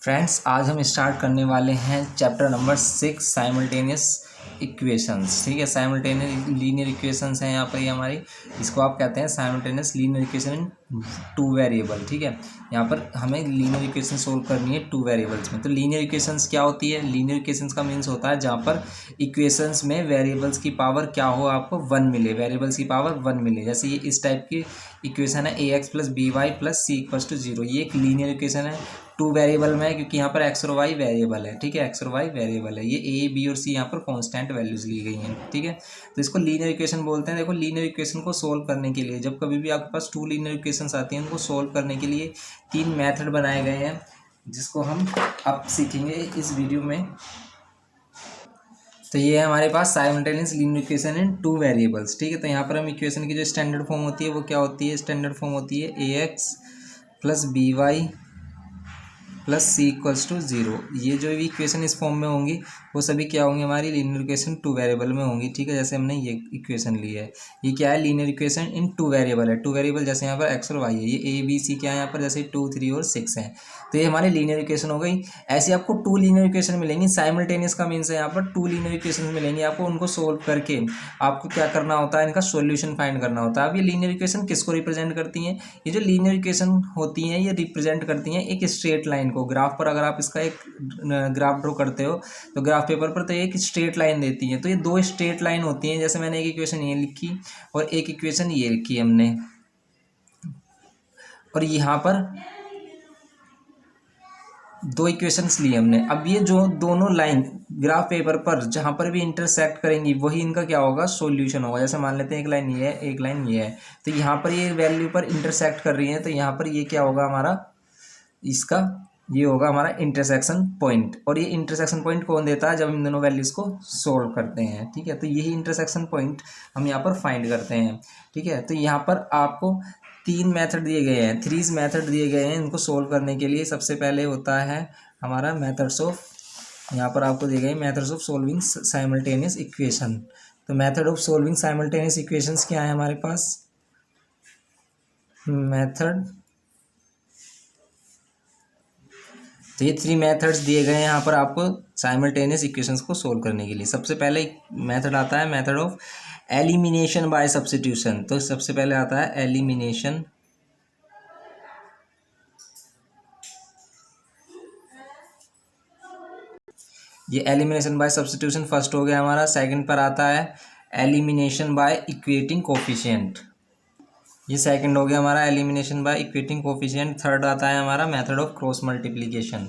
Friends, आज हम start करने वाले हैं चैप्टर नंबर 6 साइमल्टेनियस इक्वेशंस। ठीक है, साइमल्टेनियस लीनियर इक्वेशंस हैं यहाँ पर ये हमारी। इसको आप कहते हैं simultaneous linear equation in two variable. ठीक है, यहाँ पर हमें लीनियर इक्वेशन सोल्व करनी है टू वेरिएबल्स में। तो लीनियर इक्वेशंस क्या होती है? लीनियर इक्वेशंस का मीन्स होता है जहाँ पर इक्वेशंस में वेरिएबल्स की पावर क्या हो, आपको 1 मिले, वेरिएबल्स की पावर 1 मिले। जैसे ये इस टाइप की इक्वेशन है ax plus b y plus c equals to 0। ये एक लीनियर इक्वेशन है, टू वेरिएबल में है क्योंकि यहाँ पर एक्स और वाई वेरिएबल है। ठीक है, एक्स और वाई वेरिएबल है। ये ए बी और सी यहाँ पर कांस्टेंट वैल्यूज ली गई हैं। ठीक है, तो इसको लीनियर इक्वेशन बोलते हैं। देखो, लीनियर इक्वेशन को सोल्व करने के लिए, जब कभी भी आपके पास टू लीनियर इक्वेशंस आती हैं, उनको सोल्व करने के लिए 3 मेथड बनाए गए हैं, जिसको हम अब सीखेंगे इस वीडियो में। तो ये है हमारे पास simultaneous linear equation in two variables. ठीक है, तो यहाँ पर हम इक्वेशन की जो स्टैंडर्ड फॉर्म होती है वो क्या होती है? स्टैंडर्ड फॉर्म होती है a x plus b y plus c equals to 0। ये जो भी इक्वेशन इस फॉर्म में होंगी वो सभी क्या होंगी? हमारी लीनियर इक्वेशन टू वेरिएबल में होंगी। ठीक है, जैसे हमने ये इक्वेशन ली है, ये क्या है? Linear equation in two variable है। टू वेरिएबल जैसे यहाँ पर एक्स और वाई है, ये ए बी सी क्या है यहाँ पर? जैसे 2 3 और 6 है। तो ये हमारी लीनियर इक्वेशन हो गई। ऐसे आपको टू लीनियर इक्वेशन मिलेंगी। साइमल्टेनियस का मीन्स है यहाँ पर टू लीनियर इक्वेशन मिलेंगे आपको। उनको सोल्व करके आपको क्या करना होता है? इनका सोल्यूशन फाइंड करना होता है। अब ये लीनियर इक्वेशन किसको रिप्रेजेंट करती हैं? ये जो लीनियर इक्वेशन होती हैं ये रिप्रेजेंट करती हैं एक स्ट्रेट लाइन को। ग्राफ पर अगर आप इसका एक ग्राफ ड्रॉ करते हो तो ग्राफ पेपर पर, तो एक स्ट्रेट लाइन देती है। तो ये दो स्ट्रेट लाइन होती हैं। जैसे मैंने एक इक्वेशन ये लिखी और एक इक्वेशन ये लिखी हमने, और यहाँ पर दो इक्वेशंस लिए हमने। अब ये जो दोनों लाइन ग्राफ पेपर पर जहाँ पर भी इंटरसेक्ट करेंगी वही इनका क्या होगा? सॉल्यूशन होगा। जैसे मान लेते हैं एक लाइन ये है, एक लाइन ये है, तो यहाँ पर ये वैल्यू पर इंटरसेक्ट कर रही है, तो यहाँ पर ये क्या होगा हमारा? इसका ये होगा हमारा इंटरसेक्शन पॉइंट। और ये इंटरसेक्शन पॉइंट कौन देता है? जब हम दोनों वैल्यूज़ को सोल्व करते हैं। ठीक है, तो यही इंटरसेक्शन पॉइंट हम यहाँ पर फाइंड करते हैं। ठीक है, तो यहाँ पर आपको 3 मेथड दिए गए हैं, 3 मेथड दिए गए हैं इनको सोल्व करने के लिए। सबसे पहले होता है हमारा मेथड्स ऑफ, यहाँ पर आपको दिए गए methods of solving simultaneous equation. तो method of solving simultaneous equations क्या है हमारे पास? मेथड, तो ये 3 मेथड्स दिए गए हैं यहाँ पर आपको साइमल्टेनियस इक्वेशंस को सोल्व करने के लिए। सबसे पहले मेथड आता है method of elimination by substitution. तो सबसे पहले आता है एलिमिनेशन ये एलिमिनेशन बाय सब्स्टिट्यूशन फर्स्ट हो गया हमारा। सेकंड पर आता है एलिमिनेशन बाय इक्वेटिंग कोफिशिएंट, ये सेकंड हो गया हमारा elimination by equating coefficient. Third आता है हमारा मेथड ऑफ क्रॉस मल्टीप्लिकेशन।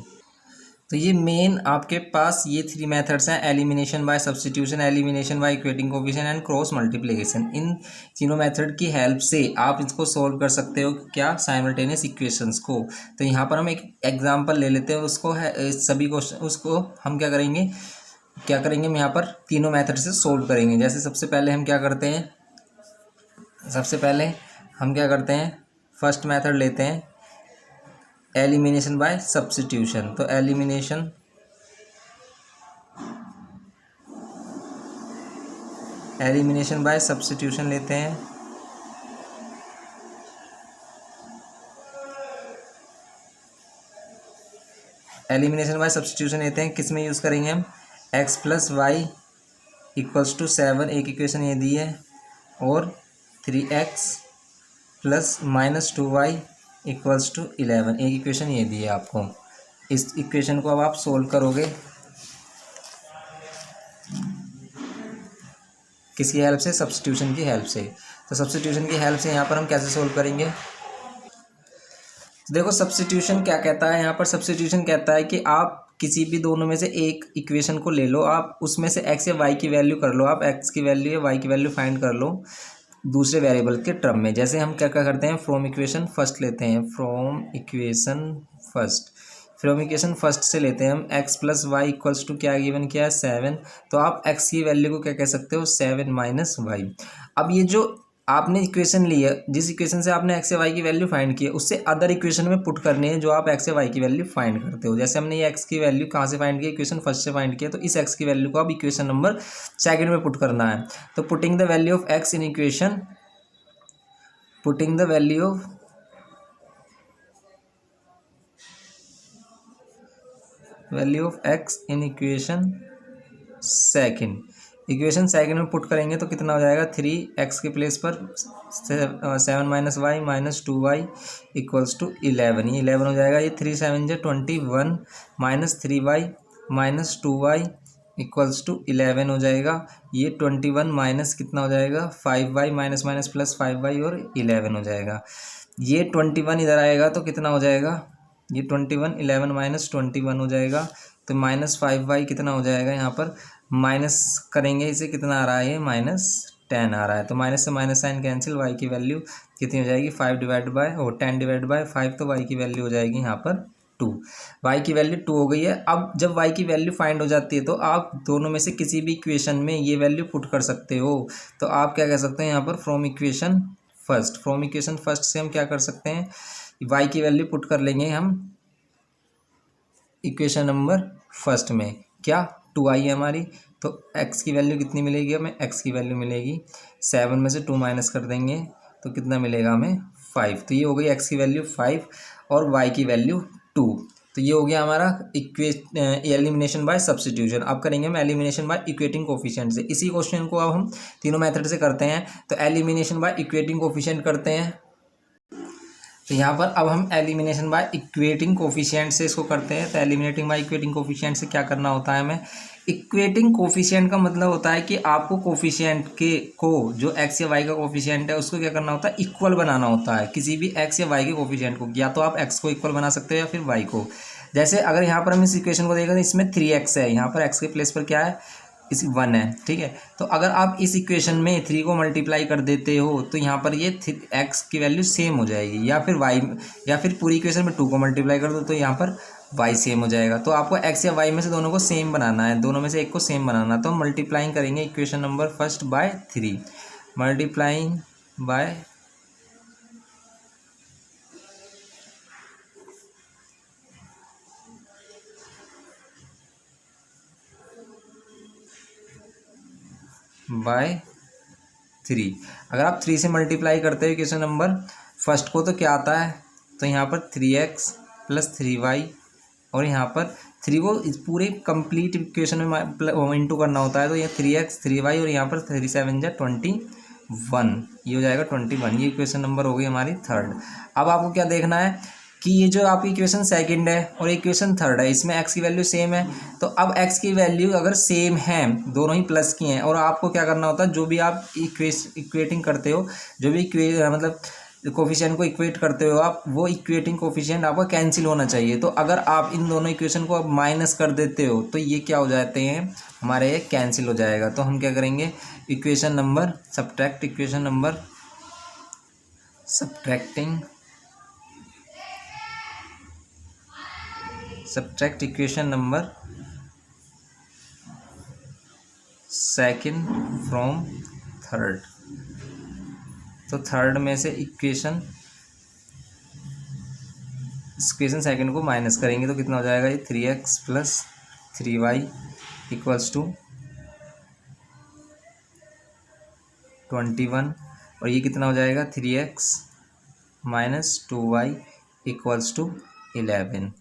तो ये मेन आपके पास ये 3 मेथड्स हैं, elimination by substitution, elimination by equating coefficient and cross multiplication. इन तीनों मेथड की हेल्प से आप इसको सोल्व कर सकते हो क्या? साइमल्टेनियस इक्वेशंस को। तो यहाँ पर हम एक एग्जांपल ले लेते हैं, उसको है सभी क्वेश्चन, उसको हम क्या करेंगे हम यहाँ पर तीनों मेथड से सोल्व करेंगे। जैसे सबसे पहले हम क्या करते हैं, फर्स्ट मेथड लेते हैं एलिमिनेशन बाय सब्स्टिट्यूशन। तो एलिमिनेशन बाय सब्स्टिट्यूशन लेते हैं। एलिमिनेशन बाय सब्स्टिट्यूशन लेते हैं, किस में यूज़ करेंगे हम? x plus y equals to 7, एक इक्वेशन ये दी है, और 3x plus minus 2y equals to 11, एक इक्वेशन ये दी है आपको। इस इक्वेशन को अब आप सोल्व करोगे किसकी हेल्प से? सब्स्टिट्यूशन की हेल्प से। तो सब्स्टिट्यूशन की हेल्प से यहाँ पर हम कैसे सोल्व करेंगे? देखो, सब्स्टिट्यूशन क्या कहता है यहाँ पर? सब्स्टिट्यूशन कहता है कि आप किसी भी दोनों में से एक इक्वेशन को ले लो, आप उसमें से x या y की वैल्यू कर लो, आप x की वैल्यू या y की वैल्यू फाइंड कर लो दूसरे वेरिएबल के टर्म में। जैसे हम क्या क्या करते हैं, फ्रॉम इक्वेशन फर्स्ट लेते हैं, फ्रॉम इक्वेशन फर्स्ट से लेते हैं हम x plus y equals to क्या गिवन किया है? 7। तो आप x की वैल्यू को क्या कह सकते हो? 7 माइनस वाई। अब ये जो आपने इक्वेशन ली है, जिस इक्वेशन से आपने x या y की वैल्यू फाइंड की है, उससे अदर इक्वेशन में पुट करनी है जो आप x या y की वैल्यू फाइंड करते हो। जैसे हमने ये x की वैल्यू कहाँ से फाइंड की? इक्वेशन फर्स्ट से फाइंड किया, तो इस x की वैल्यू को अब इक्वेशन नंबर सेकंड में पुट करना है। तो putting the value of x in equation, putting the value of value of x in equation second. Equation second में पुट करेंगे तो कितना हो जाएगा, 3x के प्लेस पर 7 - y minus 2y equals to 11, ये 11 हो जाएगा। ये 3 7 जो 21 minus 3y minus 2y equals to 11 हो जाएगा। ये 21 माइनस कितना हो जाएगा, 5y minus minus plus 5y और 11 हो जाएगा। ये 21 इधर आएगा तो कितना हो जाएगा, ये 21 11 माइनस 21 हो जाएगा। तो माइनस 5y कितना हो जाएगा, यहाँ पर माइनस करेंगे इसे, कितना आ रहा है, ये -10 आ रहा है। तो माइनस से माइनस साइन कैंसिल, y की वैल्यू कितनी हो जाएगी, 5 डिवाइड बाय 10 डिवाइड बाय 5, तो y की वैल्यू हो जाएगी यहाँ पर 2। y की वैल्यू 2 हो गई है। अब जब y की वैल्यू फाइंड हो जाती है तो आप दोनों में से किसी भी इक्वेशन में ये वैल्यू पुट कर सकते हो। तो आप क्या कह सकते हैं यहाँ पर, फ्रॉम इक्वेशन फर्स्ट से हम क्या कर सकते हैं, y की वैल्यू पुट कर लेंगे हम इक्वेशन नंबर फर्स्ट में। क्या 2i है हमारी, तो x की वैल्यू कितनी मिलेगी हमें, x की वैल्यू मिलेगी 7 में से 2 माइनस कर देंगे तो कितना मिलेगा हमें 5। तो ये हो गई x की वैल्यू 5 और y की वैल्यू 2। तो ये हो गया हमारा एलिमिनेशन बाय सब्स्टिट्यूशन। अब करेंगे हम एलिमिनेशन बाय इक्वेटिंग कोफिशिएंट से। इसी क्वेश्चन को अब हम तीनों मेथड से करते हैं। तो एलिमिनेशन बाय इक्वेटिंग कोफिशिएंट करते हैं। तो यहाँ पर अब हम एलिमिनेशन बाय इक्वेटिंग कोफिशिएंट से इसको करते हैं। तो एलिमिनेटिंग बाय इक्वेटिंग कोफिशिएंट से क्या करना होता है हमें, इक्वेटिंग कोफिशिएंट का मतलब होता है कि आपको कोफिशिएंट के को जो एक्स या वाई का कोफिशिएंट है उसको क्या करना होता है, इक्वल बनाना होता है। किसी भी एक्स या वाई के कोफिशिएंट को, या तो आप एक्स को इक्वल बना सकते हो या फिर वाई को। जैसे अगर यहाँ पर हम इस इक्वेशन को देखें तो इसमें 3x है, यहाँ पर एक्स के प्लेस पर क्या है, इस 1 है, ठीक है। तो अगर आप इस इक्वेशन में 3 को मल्टीप्लाई कर देते हो तो यहाँ पर ये x की वैल्यू सेम हो जाएगी, या फिर y, या फिर पूरी इक्वेशन में 2 को मल्टीप्लाई कर दो तो यहाँ पर y सेम हो जाएगा। तो आपको x या y में से दोनों को सेम बनाना है, दोनों में से एक को सेम बनाना। तो हम मल्टीप्लाइंग करेंगे equation number first by 3, multiplying by by 3। अगर आप 3 से मल्टीप्लाई करते हो इक्वेशन नंबर फर्स्ट को तो क्या आता है, तो यहाँ पर 3x प्लस 3y और यहाँ पर 3 को इस पूरे कंप्लीट इक्वेशन में इंटू करना होता है। तो ये 3x 3y और यहाँ पर 3 7 जा 21, ये हो जाएगा 21। ये इक्वेशन नंबर हो गई हमारी थर्ड। अब आपको क्या देखना है कि ये जो आपकी इक्वेशन सेकंड है और इक्वेशन थर्ड है, इसमें x की वैल्यू सेम है। तो अब x की वैल्यू अगर सेम है, दोनों ही प्लस की हैं, और आपको क्या करना होता है, जो भी आप इक्वेटिंग करते हो, जो भी मतलब कोफिशिएंट को इक्वेट करते हो आप, वो इक्वेटिंग कोफिशिएंट आपका कैंसिल होना चाहिए। तो अगर आप इन दोनों इक्वेशन को माइनस कर देते हो तो ये क्या हो जाते हैं हमारे, कैंसिल हो जाएगा। तो हम क्या करेंगे, equation number subtract equation number subtract equation number second from third. तो थर्ड में से इक्वेशन सेकंड को माइनस करेंगे तो कितना हो जाएगा, ये 3x plus 3y equals to 21 और ये कितना हो जाएगा, 3x minus 2y equals to 11।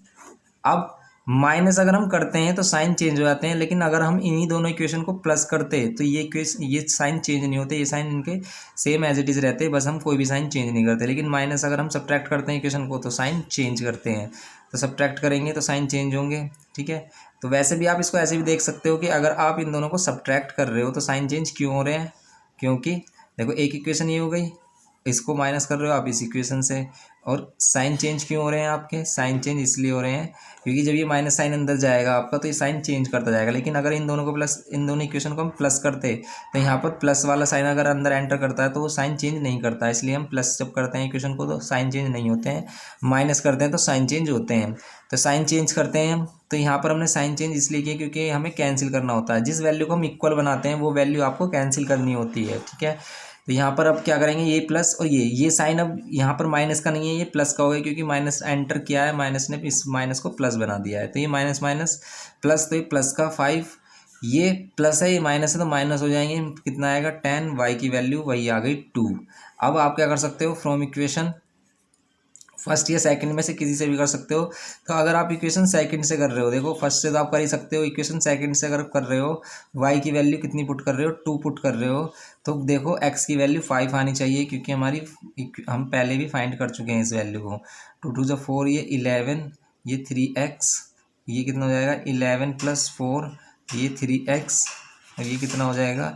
अब माइनस अगर हम करते हैं तो साइन चेंज हो जाते हैं, लेकिन अगर हम इन्हीं दोनों इक्वेशन को प्लस करते हैं तो ये साइन चेंज नहीं होते, ये साइन इनके सेम एज इट इज़ रहते हैं, बस हम कोई भी साइन चेंज नहीं करते। लेकिन माइनस अगर हम सब्ट्रैक्ट करते हैं इक्वेशन को तो साइन चेंज करते हैं। तो सब्ट्रैक्ट करेंगे तो साइन चेंज होंगे, ठीक है। तो वैसे भी आप इसको ऐसे भी देख सकते हो कि अगर आप इन दोनों को सब्ट्रैक्ट कर रहे हो तो साइन चेंज क्यों हो रहे हैं, क्योंकि देखो एक इक्वेशन ये हो गई, इसको माइनस कर रहे हो आप इस इक्वेशन से, और साइन चेंज क्यों हो रहे हैं आपके, साइन चेंज इसलिए हो रहे हैं क्योंकि जब ये माइनस साइन अंदर जाएगा आपका तो ये साइन चेंज करता जाएगा। लेकिन अगर इन दोनों को इन दोनों इक्वेशन को हम प्लस करते तो यहाँ पर प्लस वाला साइन अगर अंदर एंटर करता है तो वो साइन चेंज नहीं करता है, इसलिए हम प्लस जब करते हैं इक्वेशन को तो साइन चेंज नहीं होते हैं, माइनस करते हैं तो साइन चेंज होते हैं। तो साइन चेंज करते हैं हम, तो यहाँ पर हमने साइन चेंज इसलिए किया क्योंकि हमें कैंसिल करना होता है। जिस वैल्यू को हम इक्वल बनाते हैं वो वैल्यू आपको कैंसिल करनी होती है, ठीक है। तो यहाँ पर अब क्या करेंगे, ये प्लस और ये साइन अब यहाँ पर माइनस का नहीं है, ये प्लस का हो गया क्योंकि माइनस एंटर किया है, माइनस ने इस माइनस को प्लस बना दिया है। तो ये माइनस माइनस प्लस, तो ये प्लस का 5, ये प्लस है, ये माइनस है तो माइनस हो जाएंगे, कितना आएगा 10, y की वैल्यू वही आ गई 2। अब आप क्या कर सकते हो, फ्रॉम इक्वेशन फर्स्ट या सेकंड में से किसी से भी कर सकते हो। तो अगर आप इक्वेशन सेकंड से कर रहे हो, देखो फर्स्ट से तो आप कर ही सकते हो, इक्वेशन सेकंड से अगर कर रहे हो, वाई की वैल्यू कितनी पुट कर रहे हो, 2 पुट कर रहे हो, तो देखो एक्स की वैल्यू 5 आनी चाहिए, क्योंकि हमारी हम पहले भी फाइंड कर चुके हैं इस वैल्यू को। 2 × 4 ये 11, ये 3x, ये कितना हो जाएगा 11 + 4 ये 3x, और ये कितना हो जाएगा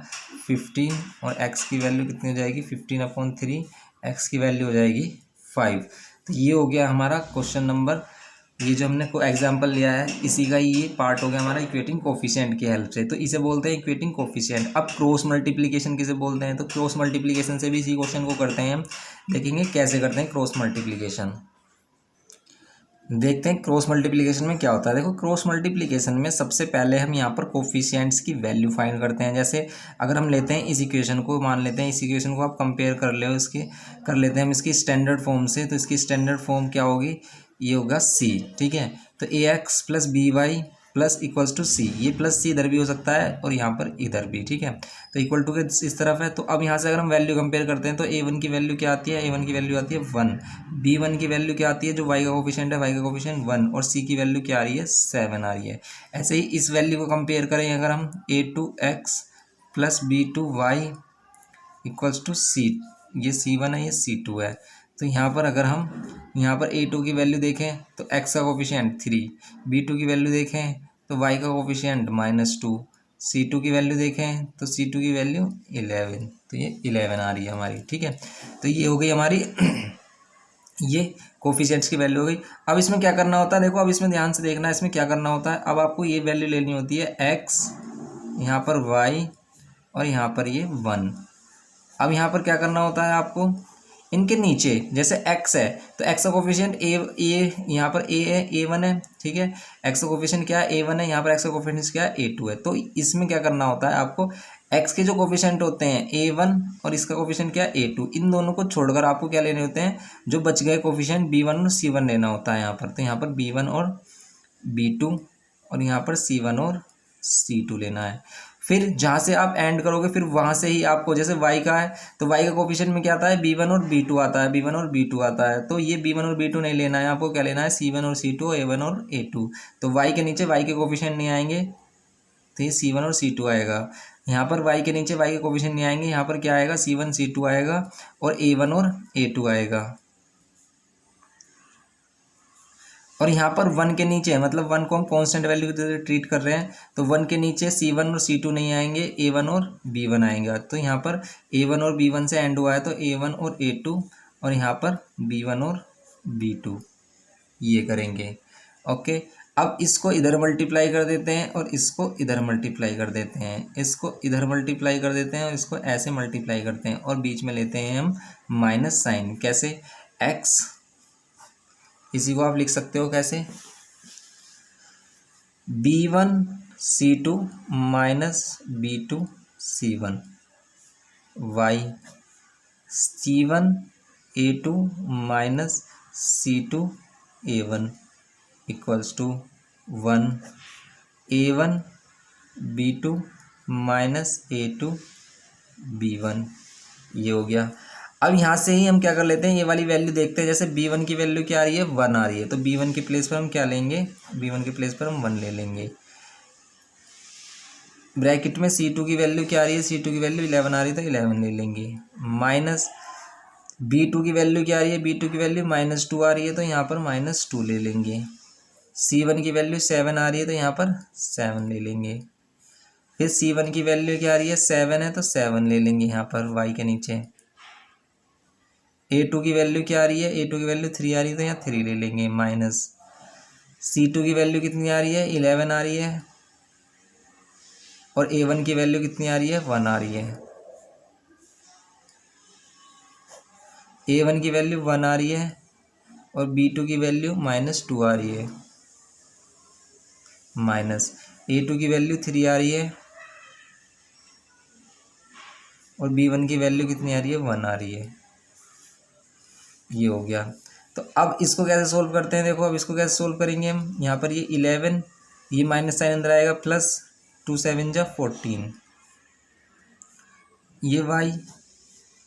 15, और x की वैल्यू कितनी हो जाएगी 15/3, x की वैल्यू हो जाएगी 5। तो ये हो गया हमारा क्वेश्चन नंबर, ये जो हमने को एग्जाम्पल लिया है इसी का ये पार्ट हो गया हमारा इक्वेटिंग कोफिशिएंट की हेल्प से। तो इसे बोलते हैं इक्वेटिंग कोफिशिएंट। अब क्रॉस मल्टीप्लिकेशन किसे बोलते हैं, तो क्रॉस मल्टीप्लिकेशन से भी इसी क्वेश्चन को करते हैं हम, देखेंगे कैसे करते हैं क्रॉस मल्टीप्लिकेशन। देखते हैं क्रॉस मल्टीप्लिकेशन में क्या होता है। देखो क्रॉस मल्टीप्लिकेशन में सबसे पहले हम यहाँ पर कोफिशिएंट्स की वैल्यू फाइंड करते हैं। जैसे अगर हम लेते हैं इस इक्वेशन को, मान लेते हैं इस इक्वेशन को आप कंपेयर कर ले इसके, कर लेते हैं हम इसकी स्टैंडर्ड फॉर्म से, तो इसकी स्टैंडर्ड फॉर्म क्या होगी, ये होगा सी, ठीक है। तो ax + by += c, ये प्लस सी इधर भी हो सकता है और यहाँ पर इधर भी, ठीक है। तो इक्वल टू के इस तरफ है। तो अब यहाँ से अगर हम वैल्यू कंपेयर करते हैं तो a1 की वैल्यू क्या आती है, a1 की वैल्यू आती है 1, b1 की वैल्यू क्या आती है, जो y का कोफिशिएंट है y का कोफिशिएंट 1, और c की वैल्यू क्या आ रही है 7 आ रही है। ऐसे ही इस वैल्यू को कंपेयर करें अगर हम a2x + b2y = c, ये c1 है ये c2 है। तो यहाँ पर अगर हम यहाँ पर a2 की वैल्यू देखें तो x का कोफिशिएंट 3, b2 की वैल्यू देखें तो y का कोफिशिएंट -2, c2 की वैल्यू देखें तो c2 की वैल्यू 11, तो ये 11 आ रही है हमारी, ठीक है। तो ये हो गई हमारी ये कोफिशिएंट्स की वैल्यू हो गई। अब इसमें क्या करना होता है, देखो अब इसमें ध्यान से देखना है इसमें क्या करना होता है। अब आपको ये वैल्यू लेनी होती है x, यहाँ पर y और यहाँ पर ये 1। अब यहाँ पर क्या करना होता है आपको, इनके नीचे जैसे x है तो x का कोफिशिएंट a यहाँ पर a है, a1 है, ठीक है। x का कोफिशिएंट क्या है a1 है, यहाँ पर x का कोफिशिएंट क्या है a2 है। तो इसमें क्या करना होता है आपको, x के जो कोफिशिएंट होते हैं a1 और इसका कोफिशिएंट क्या है a2, इन दोनों को छोड़कर आपको क्या लेने होते हैं, जो बच गए कोफिशिएंट b1 और c1 लेना होता है यहाँ पर। तो यहाँ पर b1 और b2 और यहाँ पर c1 और c2 लेना है। फिर जहाँ से आप एंड करोगे फिर वहाँ से ही आपको, जैसे y का है तो y का कोफिशिएंट में क्या आता है b1 और b2 आता है, b1 और b2 आता है। तो ये b1 और b2 नहीं लेना है आपको, क्या लेना है c1 और c2, a1 और a2। तो y के नीचे y के कोफिशिएंट नहीं आएंगे तो ये c1 और c2 आएगा। यहाँ पर y के नीचे y के कोफिशिएंट नहीं आएंगे, यहाँ पर क्या आएगा c1 c2 आएगा और a1 और a2 आएगा। और यहाँ पर 1 के नीचे है, मतलब 1 को हम कांस्टेंट वैल्यू की तरह ट्रीट कर रहे हैं, तो 1 के नीचे c1 और c2 नहीं आएंगे, a1 और b1 आएगा। तो यहाँ पर a1 और b1 से एंड हुआ है तो a1 और a2, और यहाँ पर b1 और b2 ये करेंगे। ओके, अब इसको इधर मल्टीप्लाई कर देते हैं और इसको इधर मल्टीप्लाई कर देते हैं, इसको इधर मल्टीप्लाई कर देते हैं और इसको ऐसे मल्टीप्लाई करते हैं, और बीच में लेते हैं हम माइनस साइन। कैसे, x, इसी को आप लिख सकते हो कैसे, b1 c2 - b2 c1, y c1 a2 - c2 a1 = 1, a1 b2 - a2 b1, ये हो गया। अब यहाँ से ही हम क्या कर लेते हैं, ये वाली वैल्यू देखते हैं। जैसे b1 की वैल्यू क्या आ रही है 1 आ रही है, तो b1 के प्लेस पर हम क्या लेंगे, b1 के प्लेस पर हम 1 ले लेंगे। ब्रैकेट में c2 की वैल्यू क्या आ रही है, c2 की वैल्यू 11 आ रही है तो 11 ले लेंगे, माइनस b2 की वैल्यू क्या आ रही है, b2 की वैल्यू -2 आ रही है तो यहाँ पर -2 ले लेंगे। c1 की वैल्यू 7 आ रही है तो यहाँ पर 7 ले लेंगे। फिर c1 की वैल्यू क्या आ रही है 7 है तो 7 ले लेंगे यहाँ पर y के नीचे। a2 की वैल्यू क्या आ रही है, a2 की वैल्यू 3 आ रही है तो यहाँ 3 ले लेंगे, माइनस c2 की वैल्यू कितनी आ रही है 11 आ रही है, और a1 की वैल्यू कितनी आ रही है 1 आ रही है। a1 की वैल्यू 1 आ रही है और b2 की वैल्यू -2 आ रही है, माइनस a2 की वैल्यू 3 आ रही है और b1 की वैल्यू कितनी आ रही है 1 आ रही है। ये हो गया। तो अब इसको कैसे सोल्व करते हैं, देखो अब इसको कैसे सोल्व करेंगे हम। यहाँ पर ये 11, ये माइनस साइन अंदर आएगा, प्लस 2 7 जा 14, ये y,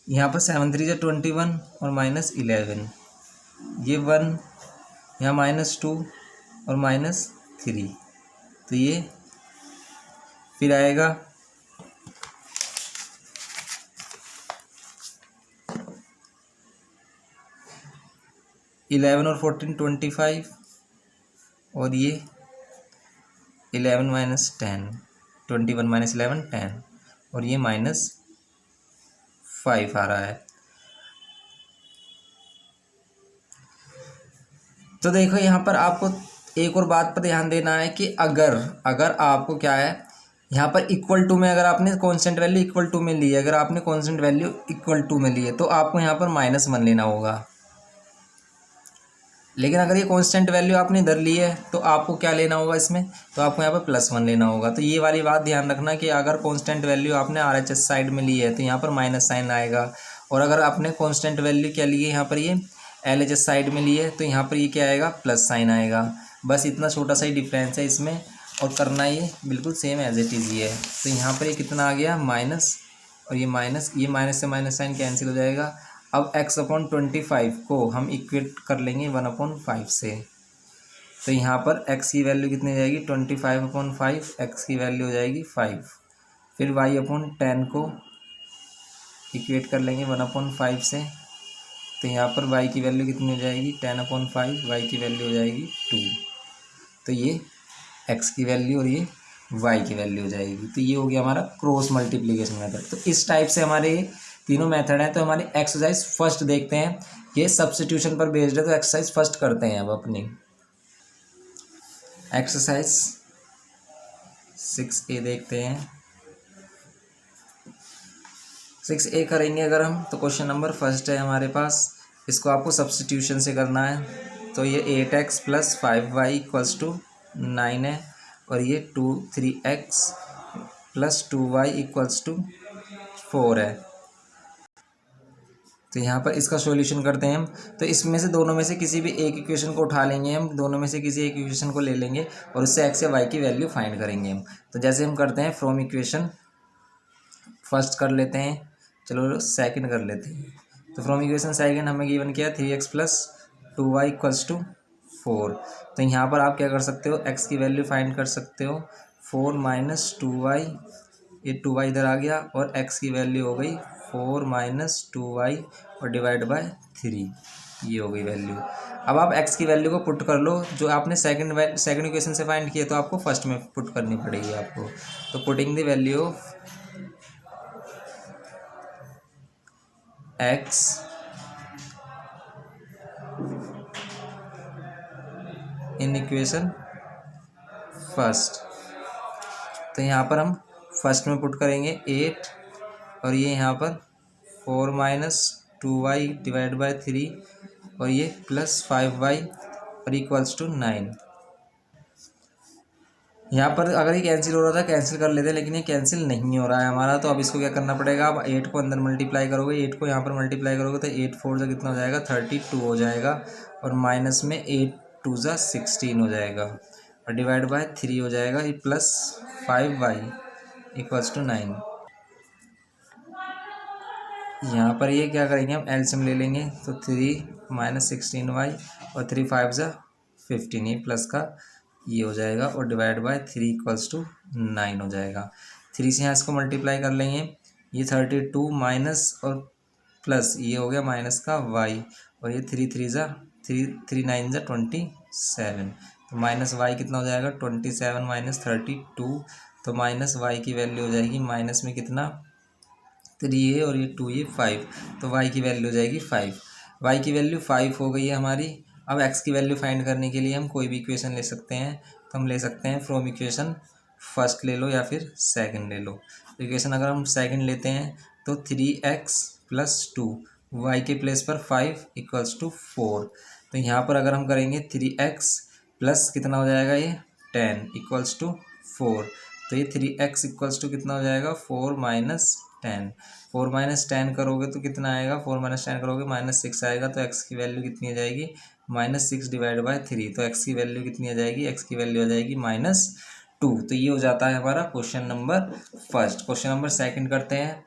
यहाँ पर 7 3 जा 21 और -11, ये 1, यहाँ -2 और -3, तो ये फिर आएगा 11 और 14 25, और ये 11 - 10 21 - 11 10, और ये -5 आ रहा है। तो देखो यहाँ पर आपको एक और बात पर ध्यान देना है कि अगर आपको क्या है, यहाँ पर इक्वल टू में अगर आपने कांस्टेंट वैल्यू इक्वल टू में ली है, अगर आपने कांस्टेंट वैल्यू इक्वल टू में ली है तो आपको यहाँ पर -1 लेना होगा। लेकिन अगर ये कांस्टेंट वैल्यू आपने इधर ली है तो आपको क्या लेना होगा इसमें, तो आपको यहाँ पर +1 लेना होगा। तो ये वाली बात ध्यान रखना कि अगर कांस्टेंट वैल्यू आपने RHS साइड में ली है तो यहाँ पर माइनस साइन आएगा, और अगर आपने कांस्टेंट वैल्यू क्या ली है यहाँ पर ये LHS साइड में ली है तो यहाँ पर ये क्या आएगा, प्लस साइन आएगा। बस इतना छोटा सा ही डिफरेंस है इसमें, और करना ये बिल्कुल सेम एज इट इज़ ही है। तो यहाँ पर ये कितना आ गया माइनस, और ये माइनस से माइनस साइन कैंसिल हो जाएगा। अब x/25 को हम इक्वेट कर लेंगे 1/5 से, तो यहाँ पर x की वैल्यू कितनी हो जाएगी 25/5, x की वैल्यू हो जाएगी 5। फिर y/10 को इक्वेट कर लेंगे 1/5 से, तो यहाँ पर y की वैल्यू कितनी हो जाएगी 10/5, y की वैल्यू हो जाएगी 2। तो ये x की वैल्यू और ये y की वैल्यू हो जाएगी। तो ये हो गया हमारा क्रॉस मल्टीप्लिकेशन मेथड। तो इस टाइप से हमारे तीनों मेथड हैं। तो हमारी एक्सरसाइज फर्स्ट देखते हैं, ये सब्स्टिट्यूशन पर बेस्ड है, तो एक्सरसाइज फर्स्ट करते हैं अब अपनी। एक्सरसाइज 6A देखते हैं। 6A करेंगे अगर हम, तो क्वेश्चन नंबर फर्स्ट है हमारे पास, इसको आपको सब्स्टिट्यूशन से करना है। तो ये 8x + 5y = 9 है, और ये 3x + 2y = 4 है। तो यहाँ पर इसका सॉल्यूशन करते हैं हम। तो इसमें से दोनों में से किसी भी एक इक्वेशन को उठा लेंगे हम, दोनों में से किसी एक इक्वेशन को ले लेंगे और उससे x या y की वैल्यू फाइंड करेंगे हम। तो जैसे हम करते हैं फ्रॉम इक्वेशन फर्स्ट कर लेते हैं, चलो सेकंड कर लेते हैं। तो फ्रॉम इक्वेशन सेकंड हमें गिवन किया 3x + 2y = 4। तो यहाँ पर आप क्या कर सकते हो, x की वैल्यू फाइंड कर सकते हो 4 - 2y, ये 2y इधर आ गया, और x की वैल्यू हो गई 4 - 2y और डिवाइड बाय 3, ये हो गई वैल्यू। अब आप x की वैल्यू को पुट कर लो, जो आपने सेकंड इक्वेशन से फाइंड किया तो आपको फर्स्ट में पुट करनी पड़ेगी आपको। तो putting the value of x in equation first, तो यहाँ पर हम फर्स्ट में पुट करेंगे 8, और ये यहाँ पर 4 - 2y डिवाइड बाय 3, और ये +5y और = 9। यहाँ पर अगर ये कैंसिल हो रहा था कैंसिल कर लेते, लेकिन ये कैंसिल नहीं हो रहा है हमारा। तो अब इसको क्या करना पड़ेगा, अब 8 को अंदर मल्टीप्लाई करोगे, 8 को यहाँ पर मल्टीप्लाई करोगे तो 8 4 से कितना हो जाएगा 32 हो जाएगा, और माइनस में 8 2 ज़ा 16 हो जाएगा, और डिवाइड बाय 3 हो जाएगा, ये +5y = 9। यहाँ पर ये क्या करेंगे हम एलसीएम ले लेंगे, तो 3 - 16y और 3 5 ज़ा 15, ये प्लस का ये हो जाएगा, और डिवाइड बाय 3 = 9 हो जाएगा। 3 से यहाँ इसको मल्टीप्लाई कर लेंगे, ये 32 माइनस और प्लस ये हो गया माइनस का y, और ये 3 3 ज़ा 3 9 ज़ा 27, तो माइनस y कितना हो जाएगा 27 - 32, तो माइनस y की वैल्यू हो जाएगी माइनस में कितना 3 है, और ये 2 ये 5, तो y की वैल्यू हो जाएगी 5। y की वैल्यू 5 हो गई है हमारी। अब x की वैल्यू फाइंड करने के लिए हम कोई भी इक्वेशन ले सकते हैं, तो हम ले सकते हैं फ्रॉम इक्वेशन फर्स्ट ले लो या फिर सेकंड ले लो। तो इक्वेशन अगर हम सेकंड लेते हैं तो 3x + 2 y के प्लेस पर 5 = 4। तो यहाँ पर अगर हम करेंगे 3x प्लस कितना हो जाएगा ये 10 = 4, तो ये 3x = कितना हो जाएगा 4 - 10, 4 - 10 करोगे तो कितना आएगा, 4 - 10 करोगे -6 आएगा, तो x की वैल्यू कितनी आ जाएगी -6 डिवाइड बाय 3, तो x की वैल्यू कितनी आ जाएगी, x की वैल्यू आ जाएगी -2। तो ये हो जाता है हमारा question number first. Question number second करते हैं,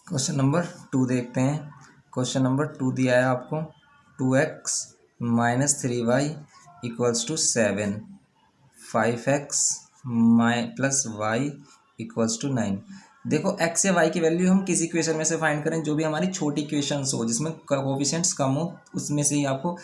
क्वेश्चन नंबर 2 देखते हैं। क्वेश्चन नंबर 2 दिया है आपको, 2x minus 3y equals to 7, 5x plus y equals to 9। देखो x या y की वैल्यू हम किसी इक्वेशन में से फाइंड करें, जो भी हमारी छोटी इक्वेशंस हो जिसमें कोफिशिएंट्स कम हो, उसमें से ही आपको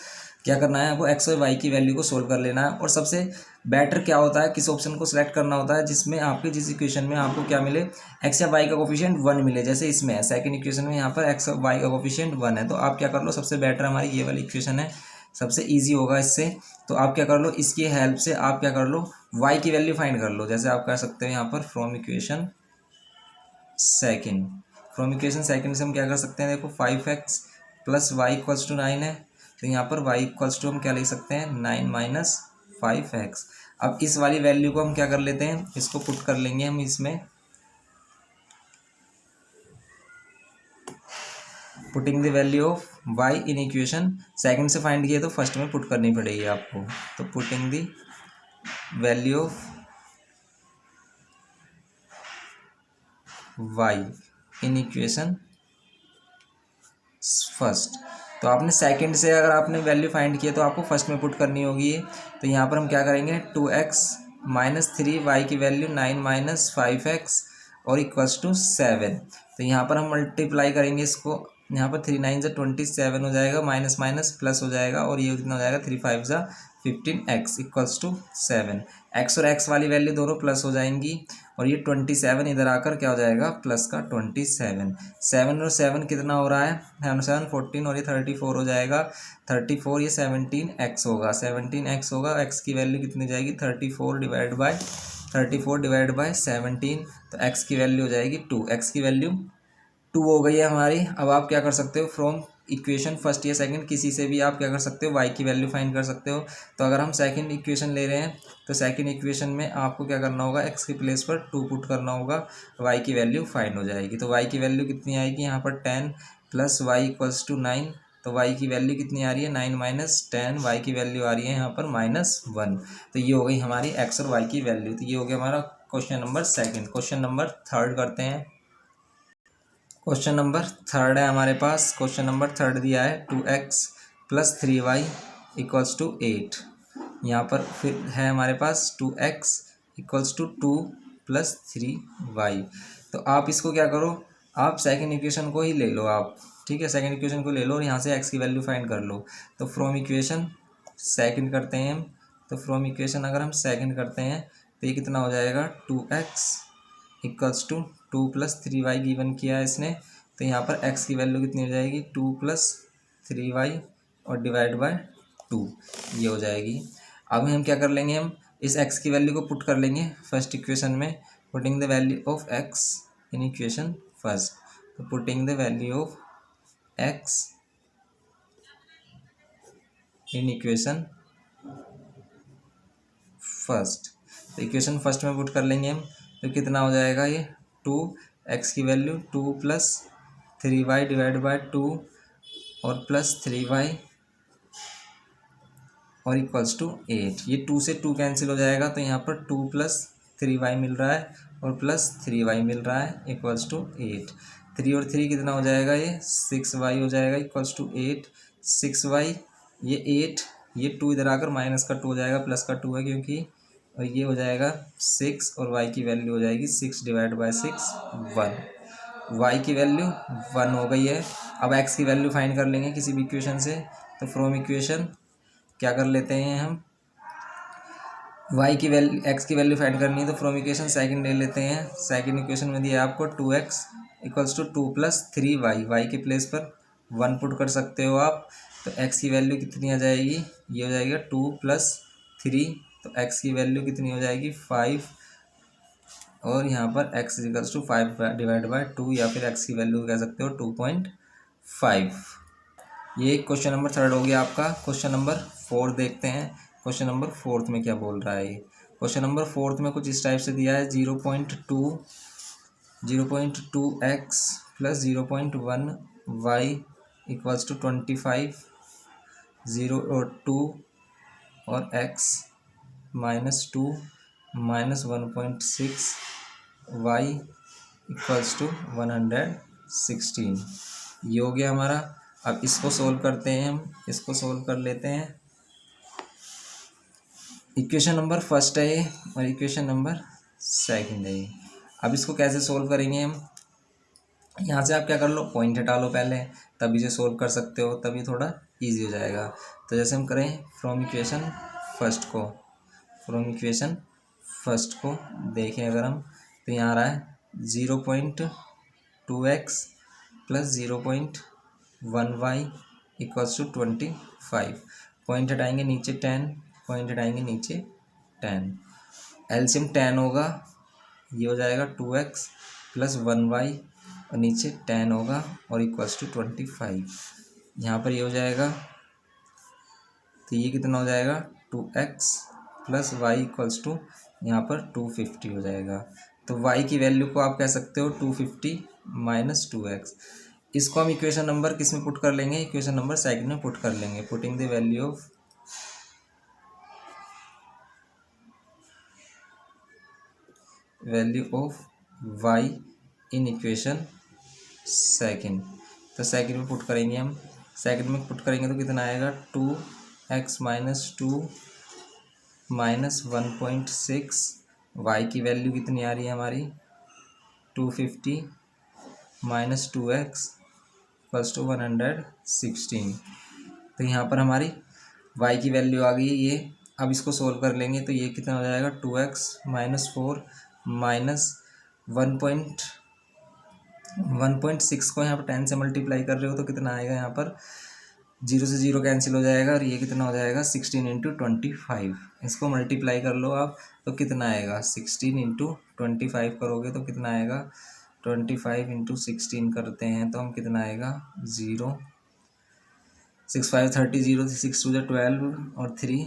क्या करना है, आपको x और y की वैल्यू को सोल्व कर लेना है। और सबसे बेटर क्या होता है, किस ऑप्शन को सिलेक्ट करना होता है जिसमें आपके जिस इक्वेशन में आपको क्या मिले, x या y का कोफिशिएंट 1 मिले। जैसे इसमें है सेकंड इक्वेशन में, यहाँ पर x और y का कोफिशिएंट 1 है, तो आप क्या कर लो, सबसे बेटर हमारी ये वाली इक्वेशन है, सबसे ईजी होगा इससे। तो आप क्या कर लो, इसकी हेल्प से आप क्या कर लो, y की वैल्यू फाइंड कर लो। जैसे आप कर सकते हो यहाँ पर फ्रॉम इक्वेशन सेकंड से हम क्या कर सकते हैं, देखो 5x plus y equals to 9 है, तो यहाँ पर y इक्वल्स टू हम क्या लिख सकते हैं, 9 माइनस 5x। अब इस वाली वैल्यू को हम क्या कर लेते हैं, इसको पुट कर लेंगे हम इसमें, putting the value of y in equation second से फाइंड किया तो फर्स्ट में पुट करनी पड़ेगी आपको। तो putting the value of y in equation first, तो आपने सेकंड से अगर आपने वैल्यू फाइंड किया तो आपको फर्स्ट में पुट करनी होगी। तो यहाँ पर हम क्या करेंगे, 2x माइनस 3y की वैल्यू 9 माइनस 5x और इक्वल्स टू 7। तो यहाँ पर हम मल्टीप्लाई करेंगे इसको, यहाँ पर 3 9 ज़ा 27 हो जाएगा, माइनस माइनस प्लस हो जाएगा, और ये कितना हो जाएगा, 3 5 ज़ा 15x इक्वल्स टू 7। x और x वाली वैल्यू दोनों प्लस हो जाएंगी, और ये 27 इधर आकर क्या हो जाएगा, प्लस का 27। 7 और 7 कितना हो रहा है, 7 14, और ये 34 हो जाएगा, 34 ये 17x होगा, 17x होगा। x की वैल्यू कितनी जाएगी, 34 डिवाइड बाय 17, तो x की वैल्यू हो जाएगी 2। x की वैल्यू 2 हो गई है हमारी। अब आप क्या कर सकते हो, फ्रॉम इक्वेशन फर्स्ट या सेकंड किसी से भी आप क्या कर सकते हो, y की वैल्यू फाइंड कर सकते हो। तो अगर हम सेकंड इक्वेशन ले रहे हैं तो सेकंड इक्वेशन में आपको क्या करना होगा, x की प्लेस पर 2 पुट करना होगा, y की वैल्यू फाइंड हो जाएगी। तो y की वैल्यू कितनी आएगी, यहाँ पर 10 प्लस वाई इक्वल्स टू 9, तो y की वैल्यू कितनी आ रही है, 9 माइनस 10, y की वैल्यू आ रही है यहाँ पर -1। तो ये हो गई हमारी x और y की वैल्यू। तो ये हो गया हमारा question number second. Question number third करते हैं। क्वेश्चन नंबर थर्ड है हमारे पास। क्वेश्चन नंबर थर्ड दिया है 2x plus 3y equals to 8। यहाँ पर फिर है हमारे पास 2x equals to 2 plus 3y। तो आप इसको क्या करो, आप सेकंड इक्वेशन को ही ले लो आप, ठीक है, सेकंड इक्वेशन को ले लो और यहाँ से x की वैल्यू फाइंड कर लो। तो फ्रॉम इक्वेशन सेकंड करते हैं हम, तो फ्रॉम इक्वेशन अगर हम सेकंड करते हैं तो ये कितना हो जाएगा, 2x equals to 2 plus 3y given किया है इसने, तो यहाँ पर x की वैल्यू कितनी हो जाएगी, 2 प्लस 3y और डिवाइड बाय 2, ये हो जाएगी। अब हम क्या कर लेंगे, हम इस x की वैल्यू को पुट कर लेंगे फर्स्ट इक्वेशन में, putting the value of x in equation first. तो putting the value of x in equation first, तो इक्वेशन फर्स्ट में पुट कर लेंगे हम, तो कितना हो जाएगा ये, 2x की value 2 plus 3y divide by 2 और प्लस 3y और इक्वल्स टू 8। ये 2 से 2 कैंसिल हो जाएगा, तो यहाँ पर 2 प्लस 3y मिल रहा है और प्लस 3y मिल रहा है इक्वल्स टू 8। 3 और 3 कितना हो जाएगा, ये 6y हो जाएगा इक्वल्स टू 8। 6y ये 8, ये 2 इधर आकर माइनस का 2 हो जाएगा, प्लस का 2 है क्योंकि, और ये हो जाएगा 6 और y की वैल्यू हो जाएगी 6 डिवाइड बाय 6 1। y की वैल्यू 1 हो गई है। अब x की वैल्यू फाइंड कर लेंगे किसी भी इक्वेशन से। तो फ्रॉम इक्वेशन क्या कर लेते हैं हम, y की वैल्यू x की वैल्यू फाइंड करनी है, तो फ्रॉम इक्वेशन सेकंड ले लेते हैं। सेकंड इक्वेशन में दिया है आपको 2x equals to 2 plus 3y, y के प्लेस पर 1 पुट कर सकते हो आप। तो x की वैल्यू कितनी आ जाएगी, ये हो जाएगा 2 प्लस 3, तो x की वैल्यू कितनी हो जाएगी 5, और यहाँ पर x equals to 5 divide by 2, या फिर x की वैल्यू कह सकते हो 2.5। ये क्वेश्चन नंबर थर्ड हो गया आपका। क्वेश्चन नंबर फोर्थ देखते हैं, क्वेश्चन नंबर फोर्थ में क्या बोल रहा है ये। क्वेश्चन नंबर फोर्थ में कुछ इस टाइप से दिया है, 0.2x plus 0.1y equals to 25, 0 और 2 और x minus 2 minus 1.6y equals to 116। ये हो गया हमारा। अब इसको सोल्व करते हैं, हम इसको सोल्व कर लेते हैं। इक्वेशन नंबर फर्स्ट है ये और इक्वेशन नंबर सेकंड है ये। अब इसको कैसे सोल्व करेंगे हम, यहाँ से आप क्या कर लो, पॉइंट हटा लो पहले, तभी से सोल्व कर सकते हो, तभी थोड़ा इजी हो जाएगा। तो जैसे हम करें फ्रॉम इक्वेशन फर्स्ट को देखें अगर हम, तो यहाँ आ रहा है 0.2x plus 0.1y equals to 25। Point हटाएंगे नीचे 10, पॉइंट हटाएंगे नीचे 10, एलसीएम 10 होगा, ये हो जाएगा 2x प्लस 1y और नीचे 10 होगा और इक्वल्स टू 25। यहाँ पर ये हो जाएगा, तो ये कितना हो जाएगा 2x plus y equals to यहाँ पर 250 हो जाएगा। तो y की वैल्यू को आप कह सकते हो 250 माइनस 2x। इसको हम इक्वेशन नंबर किस में पुट कर लेंगे, इक्वेशन नंबर सेकंड में पुट कर लेंगे। Putting the value of y in equation second. तो सेकंड में पुट करेंगे हम, सेकंड में पुट करेंगे तो कितना आएगा 2x माइनस 2 माइनस 1.6, वाई की वैल्यू कितनी आ रही है हमारी 250 माइनस 2x प्लस टू 116। तो यहाँ पर हमारी y की वैल्यू आ गई है ये। अब इसको सोल्व कर लेंगे तो ये कितना हो जाएगा 2x माइनस 4 माइनस 1.6 को यहाँ पर 10 से मल्टीप्लाई कर रहे हो तो कितना आएगा, यहाँ पर 0 से 0 कैंसिल हो जाएगा और ये कितना हो जाएगा 16 इंटू 25। इसको मल्टीप्लाई कर लो आप तो कितना आएगा 16 इंटू 25 करोगे तो कितना आएगा 25 इंटू 16 करते हैं तो हम कितना आएगा 0 6 5 30 0 6 2 12 और 3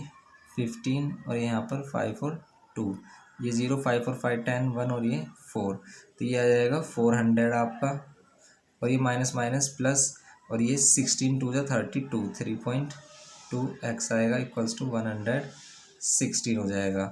15 और यहाँ पर 5 और 2, ये 0 5 और 5 10 1 और ये 4, तो ये आ जाएगा 400 आपका, और ये माइनस माइनस प्लस और ये 16 2 32 3.2x आएगा इक्वल्स टू 116 हो जाएगा।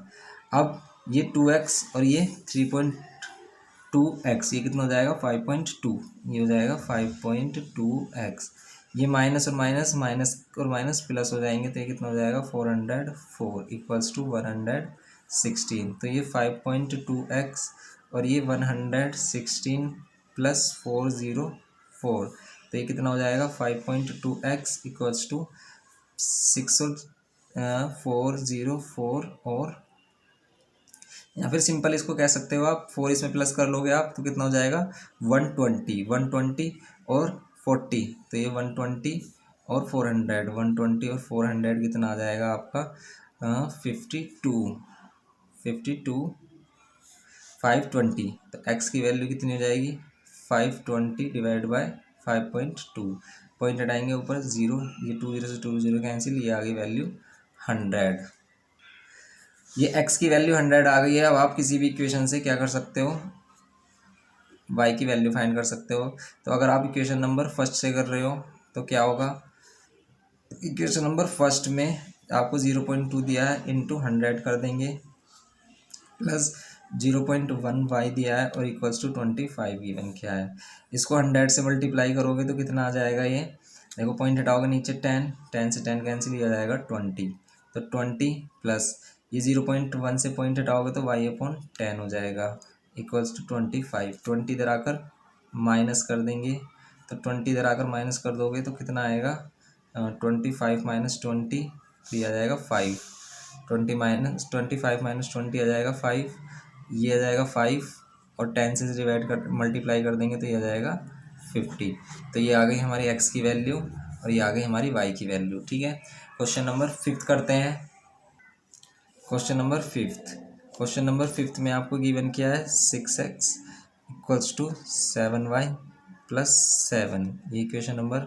अब ये 2x और ये 3.2x ये कितना हो जाएगा 5.2, ये हो जाएगा 5.2x। ये माइनस और माइनस प्लस हो जाएंगे तो ये कितना हो जाएगा 404 इक्वल्स टू 116। तो ये 5.2x और ये 116 प्लस 404, तो ये कितना हो जाएगा 5.2x इक्वल्स टू 404 और या फिर सिंपल इसको कह सकते हो आप 4 इसमें प्लस कर लोगे आप तो कितना हो जाएगा 120 और 40, तो ये 120 और 400 120 और 400 कितना आ जाएगा आपका 52 520। तो x की वैल्यू कितनी हो जाएगी 520 डिवाइड बाय 5.2, पॉइंट हटाएंगे ऊपर 0, ये 2 0 से 2 0 कैंसिल, ये आ गई वैल्यू 100। ये x की वैल्यू 100 आ गई है। अब आप किसी भी इक्वेशन से क्या कर सकते हो y की वैल्यू फाइंड कर सकते हो। तो अगर आप इक्वेशन नंबर फर्स्ट से कर रहे हो तो क्या होगा, इक्वेशन नंबर फर्स्ट में आपको 0.2 दिया है इंटू 100 कर देंगे प्लस 0.1 y दिया है और इक्वल्स टू 25 गिवन किया है। इसको 100 से मल्टीप्लाई करोगे तो कितना आ जाएगा, ये देखो पॉइंट हटाओगे नीचे 10 से 10 कैंसिल हो जाएगा 20, तो 20 प्लस ये 0.1 से पॉइंट हटाओगे तो y/10 हो जाएगा इक्वल्स टू 25। 20 इधर आकर माइनस कर देंगे, तो 20 इधर आकर माइनस कर दोगे तो कितना आएगा 25 माइनस 20, तो ये आ जाएगा 5। 25 माइनस 20 आ जाएगा 5, ये आ जाएगा 5 और 10 से डिवाइड कर मल्टीप्लाई कर देंगे तो ये आ जाएगा 50। तो ये आ गई हमारी x की वैल्यू और ये आ गई हमारी y की वैल्यू। ठीक है, क्वेश्चन नंबर 5 करते हैं। क्वेश्चन नंबर 5 में आपको गिवन किया है 6x equals to 7y plus 7, ये इक्वेशन नंबर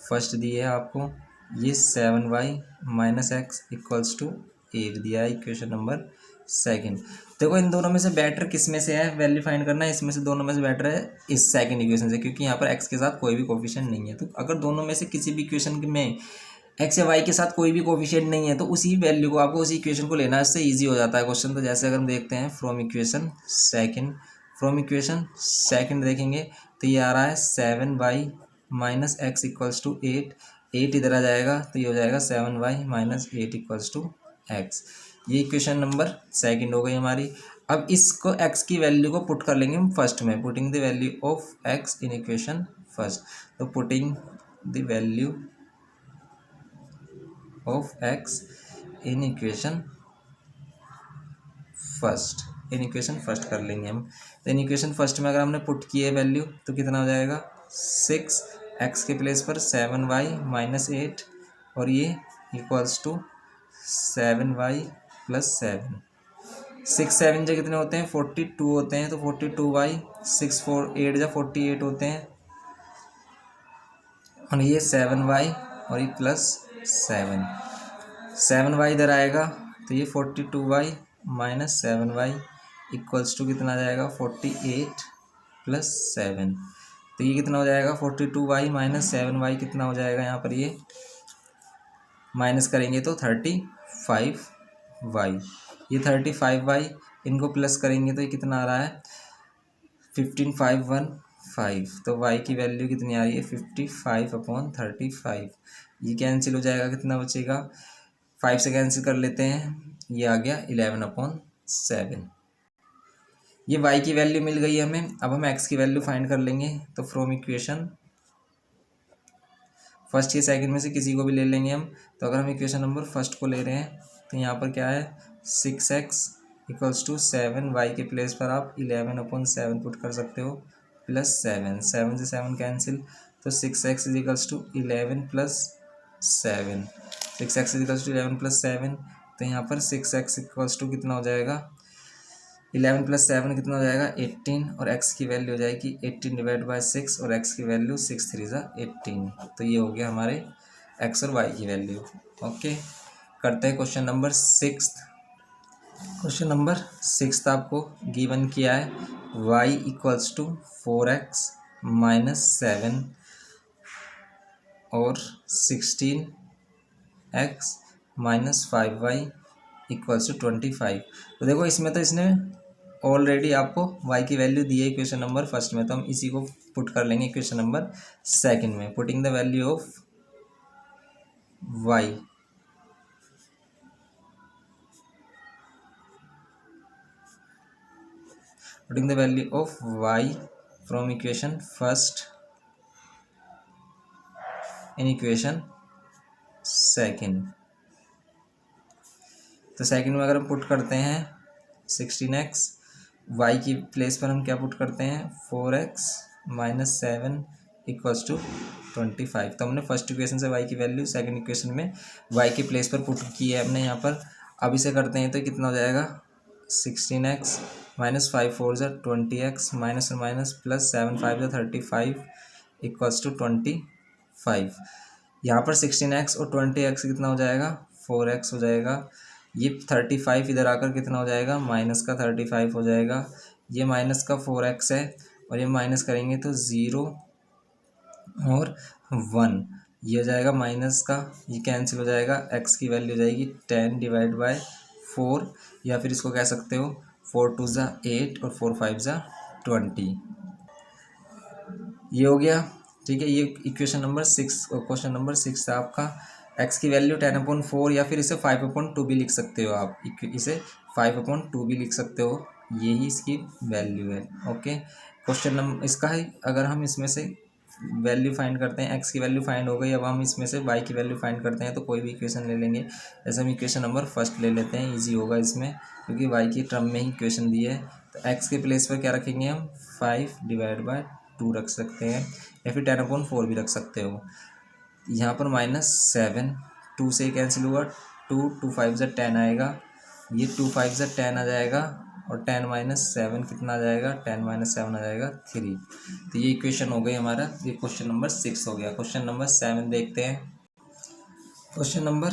फर्स्ट दी है आपको। ये 7y minus x equals to 8 दिया है इक्वेशन नंबर सेकंड। देखो इन दोनों में से बेटर किस में से है वैल्यू फाइंड करना है, इसमें से दोनों में से बेटर है इस सेकंड इक्वेशन से, क्योंकि यहाँ पर x के साथ कोई भी कोफिशिएंट नहीं है। तो अगर दोनों में से किसी भी इक्वेशन में x या y के साथ कोई भी कोफिशिएंट नहीं है तो उसी वैल्यू को आपको उसी इक्वेशन को लेना है, इससे ईजी हो जाता है क्वेश्चन। तो जैसे अगर हम देखते हैं फ्रॉम इक्वेशन सेकंड देखेंगे तो ये आ रहा है 7y minus x equals to 8, 8 इधर आ जाएगा तो ये हो जाएगा 7y minus 8 equals to x. ये इक्वेशन नंबर सेकंड हो गई हमारी। अब इसको x की वैल्यू को पुट कर लेंगे हम फर्स्ट में, putting the value of x in equation first. तो putting the value of x in equation first, in equation first कर लेंगे हम। तो इन इक्वेशन फर्स्ट में अगर हमने पुट की है वैल्यू तो कितना हो जाएगा 6, x के प्लेस पर 7y माइनस 8 और ये इक्वल्स टू 7y प्लस 7। 6 7 जो कितने होते हैं 42 होते हैं, तो 42y 6 4 8 जा 48 होते हैं और ये 7y और ये प्लस 7y इधर आएगा तो ये 42y minus 7y equals to कितना आ जाएगा 48 प्लस 7। तो ये कितना हो जाएगा 42y माइनस 7y कितना हो जाएगा, यहाँ पर ये माइनस करेंगे तो 35y, ये 35y इनको प्लस करेंगे तो ये कितना आ रहा है 15,515। तो y की वैल्यू कितनी आ रही है 55/35। ये कैंसिल हो जाएगा, कितना बचेगा 5 से कैंसिल कर लेते हैं, ये आ गया 11/7। ये y की वैल्यू मिल गई हमें। अब हम x की वैल्यू फाइंड कर लेंगे। तो फ्रॉम इक्वेशन फर्स्ट या सेकंड में से किसी को भी ले लेंगे हम। तो अगर हम इक्वेशन नंबर फर्स्ट को ले रहे हैं तो यहाँ पर क्या है 6x इक्वल्स टू 7y के प्लेस पर आप 11/7 पुट कर सकते हो प्लस 7, 7 से 7 कैंसिल तो 6x equals to 11 plus 7, 6x equals to 11 plus 7। तो यहाँ पर 6x इक्वल्स टू कितना हो जाएगा 11 प्लस 7 कितना हो जाएगा 18 और x की वैल्यू हो जाएगी 18 डिवाइड बाय 6 और x की वैल्यू 6 3 ज़ा 18। तो ये हो गया हमारे x और y की वैल्यू। ओके, करते हैं क्वेश्चन नंबर 6। क्वेश्चन नंबर 6 आपको गिवन किया है y equals to 4x minus 7 और 16x minus 5y equals to 25। तो देखो इसमें तो इसने ऑलरेडी आपको y की वैल्यू दी है इक्वेशन नंबर फर्स्ट में, तो हम इसी को पुट कर लेंगे इक्वेशन नंबर सेकंड में। Putting the value of y putting the value of y from equation first in equation second. तो सेकंड में अगर हम पुट करते हैं 16x, y की प्लेस पर हम क्या पुट करते हैं 4x माइनस 7 इक्वल्स टू 25। तो हमने फर्स्ट इक्वेशन से y की वैल्यू सेकंड इक्वेशन में y के प्लेस पर पुट की है हमने यहाँ पर। अब इसे करते हैं तो कितना हो जाएगा 16x माइनस 5 4 ज़ा 20x माइनस और माइनस प्लस 7 5 ज़ा 35 इक्वल्स टू 25। यहाँ पर 16x और 20x कितना हो जाएगा 4x हो जाएगा। ये 35 इधर आकर कितना हो जाएगा माइनस का 35 हो जाएगा। ये माइनस का 4x है और ये माइनस करेंगे तो 0 और 1, ये हो जाएगा माइनस का, ये कैंसिल हो जाएगा। x की वैल्यू हो जाएगी 10 डिवाइड बाय 4 या फिर इसको कह सकते हो 4 2 ज़ा 8 और 4 5 ज़ा 20। ये हो गया, ठीक है। ये इक्वेशन नंबर 6 और क्वेश्चन नंबर 6 है आपका। x की वैल्यू 10/4 या फिर इसे 5/2 भी लिख सकते हो आप, इसे 5/2 भी लिख सकते हो, यही इसकी वैल्यू है। ओके, क्वेश्चन नंबर इसका है। अगर हम इसमें से वैल्यू फाइंड करते हैं, x की वैल्यू फाइंड हो गई, अब हम इसमें से y की वैल्यू फाइंड करते हैं। तो कोई भी इक्वेशन ले लेंगे, जैसे हम इक्वेशन नंबर फर्स्ट ले लेते हैं, इजी होगा इसमें क्योंकि y की टर्म में ही इक्वेशन दी है। तो x के प्लेस पर क्या रखेंगे हम 5 डिवाइड बाय 2 रख सकते हैं या फिर 10/4 भी रख सकते हो। यहाँ पर -7 2 से कैंसिल हुआ, 2 2 5 ज़ा 10 आएगा, ये 2 5 ज़ा 10 आ जाएगा और 10 - 7 कितना आ जाएगा 10 - 7 आ जाएगा 3। तो ये इक्वेशन हो गई हमारा, ये क्वेश्चन नंबर 6 हो गया। क्वेश्चन नंबर 7 देखते हैं। क्वेश्चन नंबर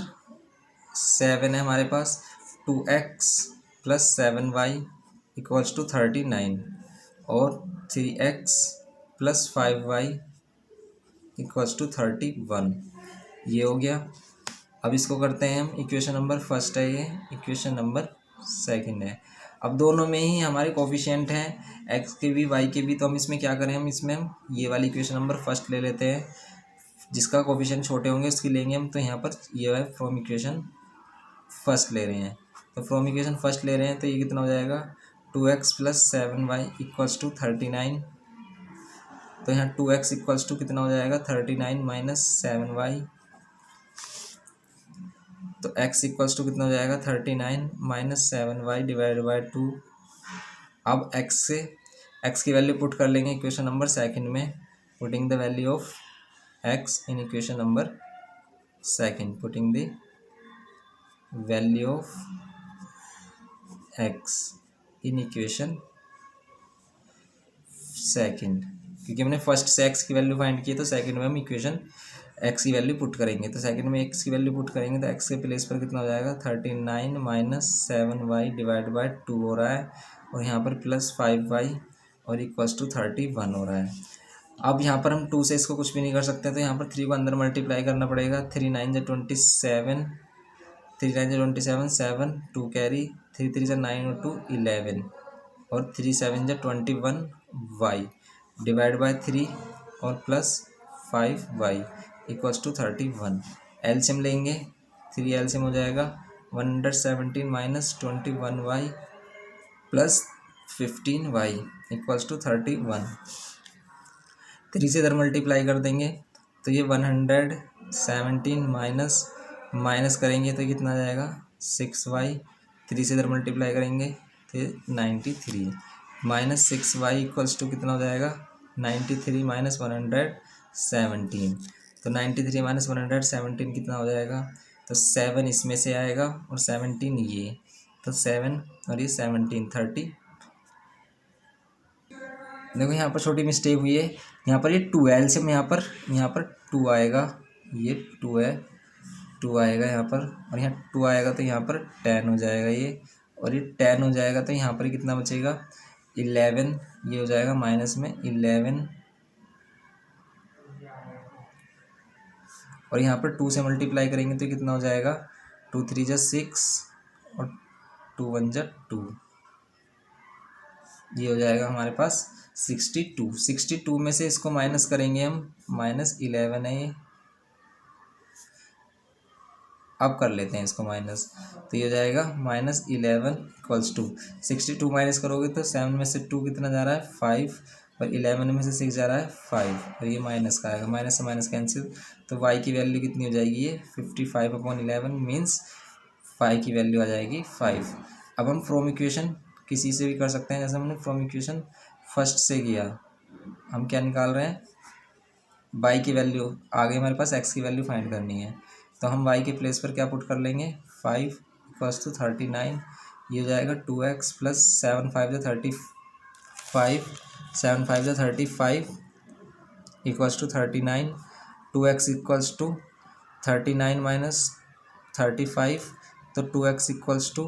7 है हमारे पास 2x plus 7y equals to 39 और 3x plus 5y equals to 31। ये हो गया। अब इसको करते हैं हम, इक्वेशन नंबर फर्स्ट है ये, इक्वेशन नंबर सेकंड है। अब दोनों में ही हमारे कोफिशिएंट हैं, एक्स के भी वाई के भी, तो हम इसमें क्या करें, हम इसमें हम ये वाली इक्वेशन नंबर फर्स्ट ले लेते हैं, जिसका कोफिशिएंट छोटे होंगे उसकी लेंगे हम। तो यहाँ पर ये है फ्रॉम इक्वेशन फर्स्ट ले रहे हैं, तो फ्रॉम इक्वेशन फर्स्ट ले रहे हैं, तो ये कितना हो जाएगा 2x plus 7y equals to 39। तो यहाँ 2x इक्वल्स टू कितना हो जाएगा 39 माइनस 7y। तो x इक्वल्स टू कितना हो जाएगा 39 माइनस 7y डिवाइड बाई 2। अब x से x की वैल्यू पुट कर लेंगे इक्वेशन नंबर सेकंड में, putting the value of x in equation number second, putting the value of x in equation second, क्योंकि हमने फर्स्ट से x की वैल्यू फाइंड की है, तो सेकंड में हम इक्वेशन x की वैल्यू पुट करेंगे। तो सेकंड में x की वैल्यू पुट करेंगे तो x के प्लेस पर कितना हो जाएगा 39 माइनस 7y डिवाइड बाई 2 हो रहा है, और यहाँ पर प्लस 5y और इक्वल्स टू 31 हो रहा है। अब यहाँ पर हम 2 से इसको कुछ भी नहीं कर सकते, तो यहाँ पर 3 को अंदर मल्टीप्लाई करना पड़ेगा। 3 9 जा 27, 3 9 जा 27, 7 2 कैरी, 3 3 जा 9 और 2 11, और 3 7 जा 21y डिवाइड बाई 3 और plus 5y equals to 31। LCM लेंगे, 3 एलसीएम हो जाएगा 117 minus 21y plus 15y equals to 31। 3 से इधर मल्टीप्लाई कर देंगे, तो ये 117 माइनस करेंगे तो कितना आ जाएगा 6y। 3 से इधर मल्टीप्लाई करेंगे तो 93 माइनस 6y इक्वल्स टू कितना हो जाएगा 93 माइनस 117। तो 93 माइनस 117 कितना हो जाएगा, तो 7 इसमें से आएगा और 17 ये, तो 7 और ये 17 30। देखो यहाँ पर छोटी मिस्टेक हुई है, यहाँ पर ये 2 है एलसीएम, यहाँ पर 2 आएगा, ये 2 है, 2 आएगा यहाँ पर, और यहाँ 2 आएगा तो यहाँ पर 10 हो जाएगा ये, और ये 10 हो जाएगा तो यहाँ पर कितना बचेगा 11, ये हो जाएगा माइनस में 11, और यहाँ पर 2 से मल्टीप्लाई करेंगे तो कितना हो जाएगा 2 3 जा 6 और 2 1 जा 2, ये हो जाएगा हमारे पास 62। 62 में से इसको माइनस करेंगे हम, माइनस 11 है ये, अब कर लेते हैं इसको माइनस, तो ये हो जाएगा माइनस 11 इक्वल्स टू 62 माइनस करोगे तो 7 में से 2 कितना जा रहा है 5, और 11 में से 6 जा रहा है 5, और ये माइनस का आएगा, माइनस से माइनस कैंसिल, तो y की वैल्यू कितनी हो जाएगी ये 55/11 मीन्स y की वैल्यू आ जाएगी 5। अब हम फ्रॉम इक्वेशन किसी से भी कर सकते हैं, जैसे हमने फ्रॉम इक्वेशन फर्स्ट से किया, हम क्या निकाल रहे हैं y की वैल्यू, आगे हमारे पास x की वैल्यू फाइंड करनी है, तो हम y के प्लेस पर क्या पुट कर लेंगे 5 इक्वल्स टू 39, ये हो जाएगा 2x प्लस 7 5 जा 35, 7 5 जा 35 equals to 39, 2x equals to 39 minus 35, तो 2x इक्वल्स टू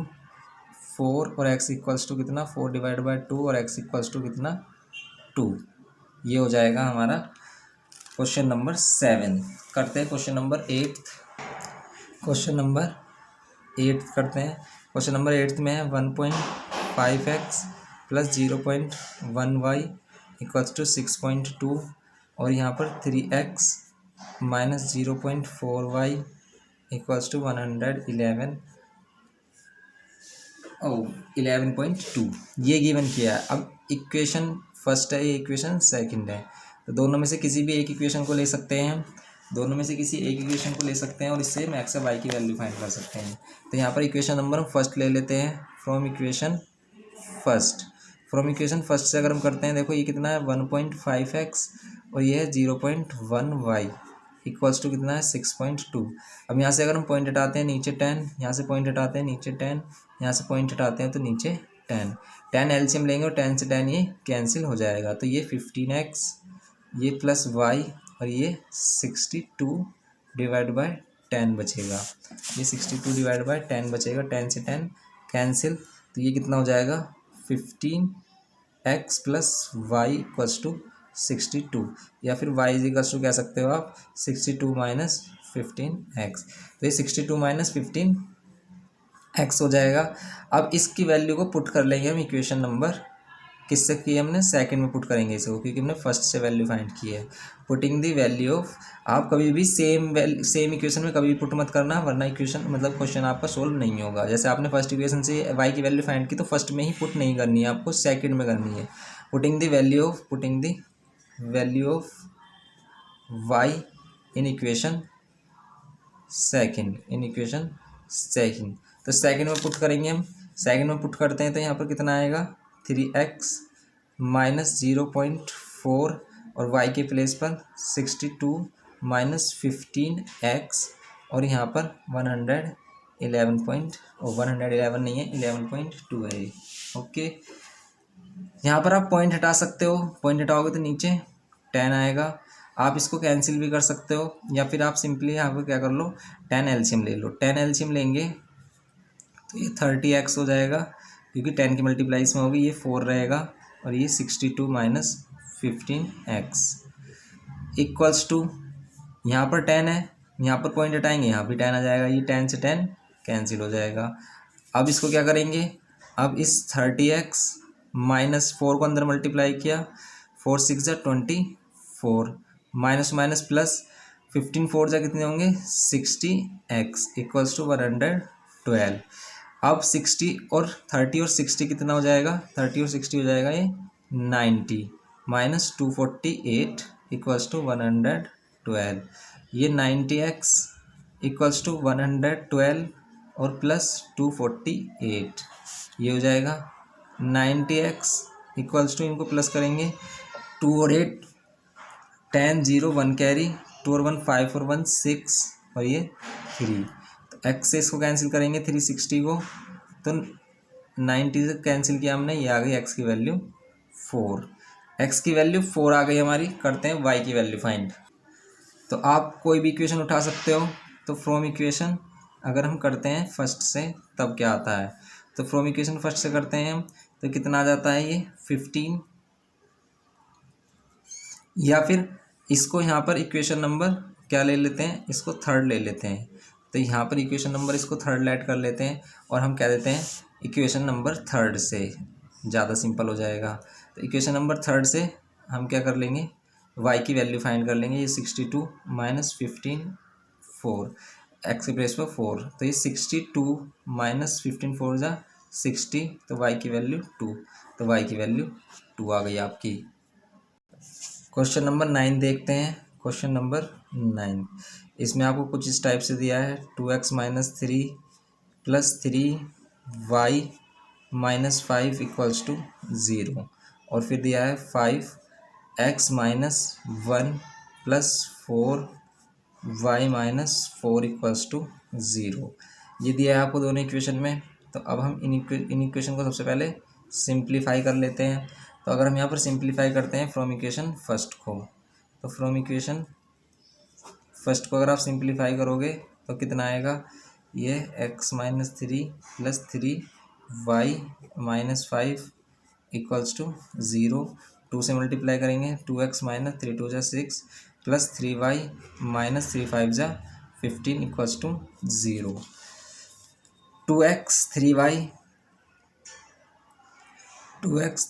4 और x इक्वल्स टू कितना 4 डिवाइड बाई 2 और x इक्वल्स टू कितना 2, ये हो जाएगा हमारा क्वेश्चन नंबर 7। करते हैं क्वेश्चन नंबर 8। क्वेश्चन नंबर 8 करते हैं। क्वेश्चन नंबर 8 में है 1.5x plus 0.1y equals to 6.2, और यहाँ पर 3x minus 0.4y equals to 111 11.2, ये गिवन किया है। अब इक्वेशन फर्स्ट है, ये इक्वेशन सेकंड है, तो दोनों में से किसी भी एक इक्वेशन को ले सकते हैं, दोनों में से किसी एक इक्वेशन को ले सकते हैं और इससे मैक्स और वाई की वैल्यू फाइंड कर सकते हैं। तो यहाँ पर इक्वेशन नंबर हम फर्स्ट ले लेते हैं, from equation first. From equation first से अगर हम करते हैं, देखो ये कितना है 1.5x और ये है 0.1y इक्वल्स टू कितना है 6.2। अब यहाँ से अगर हम पॉइंट हटाते हैं नीचे 10, यहाँ से पॉइंट हटाते हैं नीचे 10, यहाँ से पॉइंट हटाते हैं तो नीचे 10 एलसीएम लेंगे और 10 से 10 ये कैंसिल हो जाएगा, तो ये 15x ये प्लस y और ये 62 डिवाइड बाई 10 बचेगा, ये 62 डिवाइड बाई 10 बचेगा, 10 से 10 कैंसिल, तो ये कितना हो जाएगा 15x plus y equals to 62, या फिर y इज इक्वल्स टू कह सकते हो आप 62 माइनस 15x। तो ये 62 माइनस 15 एक्स हो जाएगा। अब इसकी वैल्यू को पुट कर लेंगे हम इक्वेशन नंबर, किससे की हमने, सेकंड में पुट करेंगे इसको, क्योंकि हमने फर्स्ट से वैल्यू फाइंड की है। पुटिंग द वैल्यू ऑफ, आप कभी भी सेम इक्वेशन में कभी भी पुट मत करना, वरना इक्वेशन मतलब क्वेश्चन आपका सोल्व नहीं होगा। जैसे आपने फर्स्ट इक्वेशन से वाई की वैल्यू फाइंड की तो फर्स्ट में ही पुट नहीं करनी है, आपको सेकंड में करनी है। Putting the value of y in equation second, तो सेकंड में पुट करेंगे हम। सेकंड में पुट करते हैं तो यहाँ पर कितना आएगा, 3x माइनस 0.4 और y के प्लेस पर 62 माइनस 15x और यहाँ पर 111 नहीं है, 11.2 है ये। ओके, यहाँ पर आप पॉइंट हटा सकते हो, पॉइंट हटाओगे तो नीचे 10 आएगा। आप इसको कैंसिल भी कर सकते हो, या फिर आप सिंपली यहाँ पर क्या कर लो, 10 एलसीएम ले लो। 10 एलसीएम लेंगे तो ये 30x हो जाएगा, क्योंकि 10 की मल्टीप्लाई इसमें होगी, ये 4 रहेगा और ये 62 माइनस 15x इक्वल्स टू, यहाँ पर 10 है, यहाँ पर पॉइंट हटाएंगे, यहाँ भी 10 आ जाएगा, ये 10 से 10 कैंसिल हो जाएगा। अब इसको क्या करेंगे, अब इस 30x माइनस 4 को अंदर मल्टीप्लाई किया, 4 6 जा 24 माइनस माइनस प्लस 15 4 जा कितने होंगे 60x इक्वल्स टू 112। अब 60 और 30 और 60 कितना हो जाएगा, 30 और 60 हो जाएगा ये 90 माइनस 248 इक्वल्स टू 112। ये 90x इक्वल्स टू 112 और प्लस 248, ये हो जाएगा 90x इक्वल्स टू, इनको प्लस करेंगे 2 और 8 10 0 1 कैरी, 2 और 1 5 और 1 6 और ये 3, तो x से इसको कैंसिल करेंगे 360 को, तो 90 से कैंसिल किया हमने, ये आ गई x की वैल्यू 4, x की वैल्यू 4 आ गई हमारी। करते हैं y की वैल्यू फाइंड। तो आप कोई भी इक्वेशन उठा सकते हो, तो फ्रॉम इक्वेशन अगर हम करते हैं फर्स्ट से तब क्या आता है, तो फ्रॉम इक्वेशन फर्स्ट से करते हैं हम, तो कितना आ जाता है ये 15, या फिर इसको यहाँ पर इक्वेशन नंबर क्या ले लेते हैं, इसको थर्ड ले लेते हैं, तो यहाँ पर इक्वेशन नंबर इसको थर्ड ऐड कर लेते हैं और हम क्या देते हैं इक्वेशन नंबर थर्ड से, ज़्यादा सिंपल हो जाएगा। तो इक्वेशन नंबर थर्ड से हम क्या कर लेंगे, y की वैल्यू फाइंड कर लेंगे, ये 62 माइनस 15 4 एक्स के प्लेस पर 4, तो ये 62 माइनस 15 4 जा 60, तो y की वैल्यू 2, तो y की वैल्यू 2 आ गई आपकी। क्वेश्चन नंबर 9 देखते हैं। क्वेश्चन नंबर 9, इसमें आपको कुछ इस टाइप से दिया है, 2x minus 3 plus 3y minus 5 equals to 0, और फिर दिया है 5x minus 1 plus 4y minus 4 equals to 0, ये दिया है आपको दोनों इक्वेशन में। तो अब हम इन इक्वेशन को सबसे पहले सिंप्लीफाई कर लेते हैं। तो अगर हम यहाँ पर सिंप्लीफाई करते हैं फ्रॉम इक्वेशन फर्स्ट को, तो फ्रॉम इक्वेशन फर्स्ट को अगर आप सिंप्लीफाई करोगे तो कितना आएगा, ये x minus 3 plus 3y minus 5 equals to 0, 2 से मल्टीप्लाई करेंगे, 2x माइनस 3 2 जा 6 प्लस 3y माइनस 3 5 जा 15 equals to 0, 2x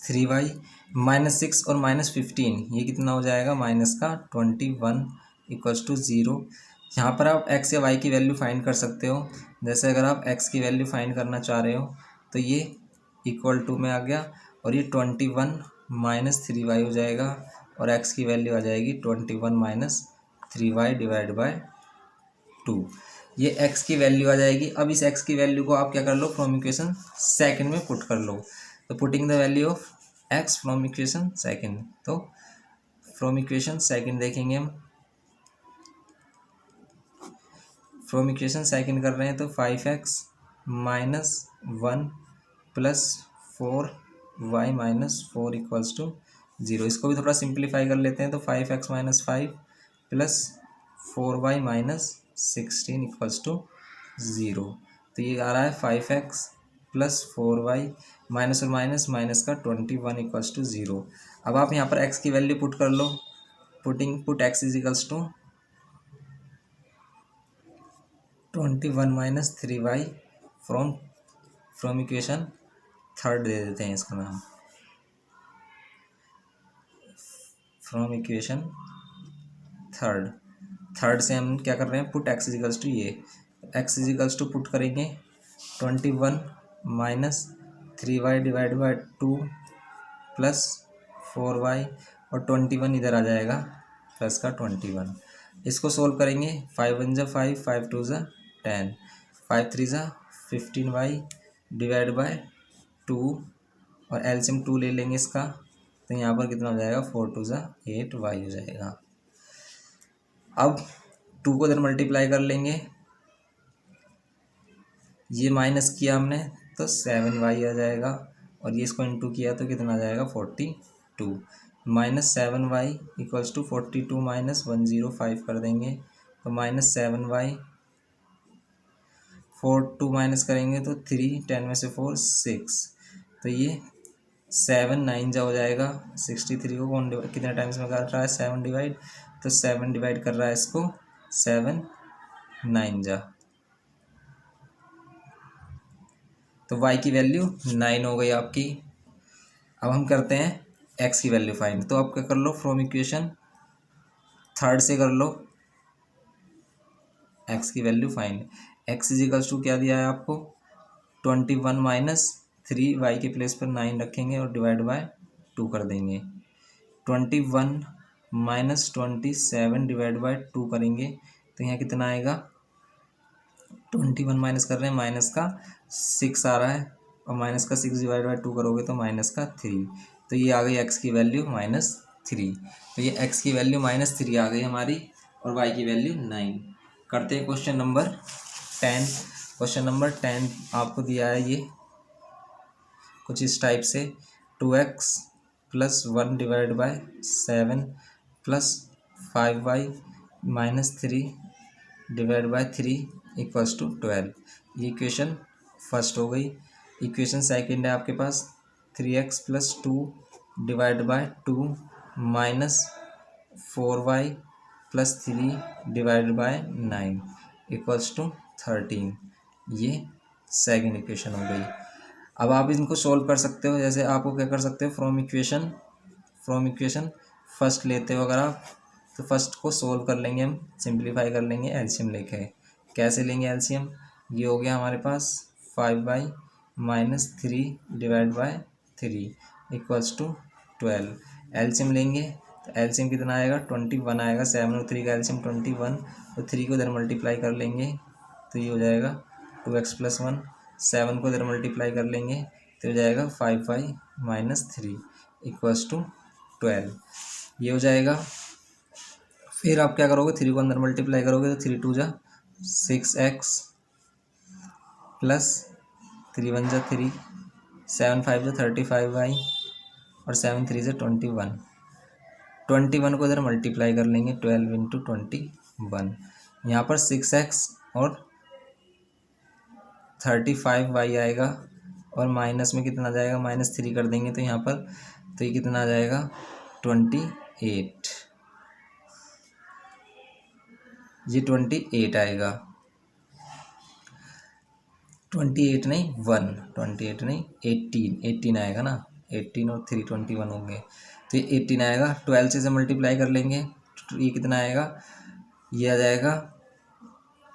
3y minus 6 और माइनस 15, ये कितना हो जाएगा माइनस का 21 इक्वल्स टू 0। यहाँ पर आप x या y की वैल्यू फाइंड कर सकते हो। जैसे अगर आप x की वैल्यू फाइंड करना चाह रहे हो तो ये इक्वल टू में आ गया, और ये 21 माइनस 3y हो जाएगा, और x की वैल्यू आ जाएगी 21 माइनस 3y डिवाइड बाय 2, ये x की वैल्यू आ जाएगी। अब इस x की वैल्यू को आप क्या कर लो, फ्रॉम इक्वेशन सेकंड में पुट कर लो। तो putting the value of x from equation second, तो फ्रॉम इक्वेशन सेकंड देखेंगे हम, फ्रॉम इक्वेशन सेकंड कर रहे हैं, तो 5x minus 1 plus 4y minus 4 equals to 0, इसको भी थोड़ा सिंप्लीफाई कर लेते हैं। तो 5x minus 5 plus 4y minus 16 equals to 0, तो ये आ रहा है 5x प्लस 4y माइनस और माइनस माइनस का 21 इक्वल्स टू 0। अब आप यहाँ पर x की वैल्यू पुट कर लो, put x is equals to 21 minus 3y from from equation third दे देते हैं इसका नाम, फ्रॉम इक्वेशन थर्ड। थर्ड से हम क्या कर रहे हैं, पुट एक्स इजिकल्स टू ये, एक्स इजिकल्स टू पुट करेंगे 21 minus 3y divide by 2 plus 4y, और 21 इधर आ जाएगा प्लस का 21। इसको सोल्व करेंगे, 5 1 जा 5, 5 2 जा 10, 5 3 जा 15y डिवाइड बाय 2, और एलसीएम 2 ले लेंगे इसका, तो यहाँ पर कितना हो जाएगा, 4 2 जा 8y हो जाएगा। अब 2 को इधर मल्टीप्लाई कर लेंगे, ये माइनस किया हमने तो 7y आ जाएगा, और ये इसको इंटू किया तो कितना आ जाएगा 42, minus 7y equals to 42 minus 105 कर देंगे, तो माइनस 7y, 4 2 माइनस करेंगे तो 3, 10 में से 4 6, तो ये 7 9 जा हो जाएगा। 63 को कौन कितने टाइम्स में कर रहा है, 7 डिवाइड, तो 7 डिवाइड कर रहा है इसको 7 9 जा, तो y की वैल्यू 9 हो गई आपकी। अब हम करते हैं x की वैल्यू फाइंड, तो आप क्या कर लो, फ्रॉम इक्वेशन थर्ड से कर लो x की value find. x equals to क्या दिया है आपको, 21 माइनस 3, y के प्लेस पर 9 रखेंगे और डिवाइड बाय 2 कर देंगे, 21 माइनस 27 डिवाइड बाय 2 करेंगे, तो यहाँ कितना आएगा, 21 माइनस कर रहे हैं, माइनस का 6 आ रहा है, और माइनस का 6 डिवाइड बाई 2 करोगे तो माइनस का 3, तो ये आ गई x की वैल्यू -3। तो ये x की वैल्यू -3 आ गई हमारी, और y की वैल्यू 9। करते हैं क्वेश्चन नंबर 10। क्वेश्चन नंबर 10 आपको दिया है ये कुछ इस टाइप से, 2x plus 1 divide by 7 plus 5y minus 3 divide by 3 equals to 12। ये इक्वेशन फर्स्ट हो गई। इक्वेशन सेकंड है आपके पास, 3x plus 2 divide by 2 minus 4y plus 3 divide by 9 equals to 13। ये सेकंड इक्वेशन हो गई। अब आप इनको सोल्व कर सकते हो, जैसे आपको क्या कर सकते हो, फ्रॉम इक्वेशन फर्स्ट लेते हो अगर आप, तो फर्स्ट को सोल्व कर लेंगे हम, सिंप्लीफाई कर लेंगे एलसीएम लेके। कैसे लेंगे एलसीएम, ये हो गया हमारे पास 5y minus 3 divide by 3 equals to 12। LCM लेंगे तो एलसीएम कितना आएगा, 21 आएगा, 7 और 3 का एलसीएम 21, तो 3 को इधर मल्टीप्लाई कर लेंगे तो ये हो जाएगा 2x प्लस 1, 7 को इधर मल्टीप्लाई कर लेंगे तो हो जाएगा 5y माइनस 3 इक्वल्स टू 12, ये हो जाएगा। फिर आप क्या करोगे, 3 को अंदर मल्टीप्लाई करोगे तो 3 2 जा 6x प्लस 3 1 जा 3, 7 5 जा 35y, और 7 3 जा 21, 21 को इधर मल्टीप्लाई कर लेंगे 12 इंटू 21, यहाँ पर 6x और 35y आएगा, और माइनस में कितना आ जाएगा, -3 कर देंगे तो यहाँ पर, तो ये कितना आ जाएगा 28, ये 28 आएगा, 28 नहीं 1, 28 नहीं 18 आएगा ना, 18 और 3 21 होंगे, तो ये 18 आएगा। 12 से मल्टीप्लाई कर लेंगे तो ये कितना आएगा, ये आ जाएगा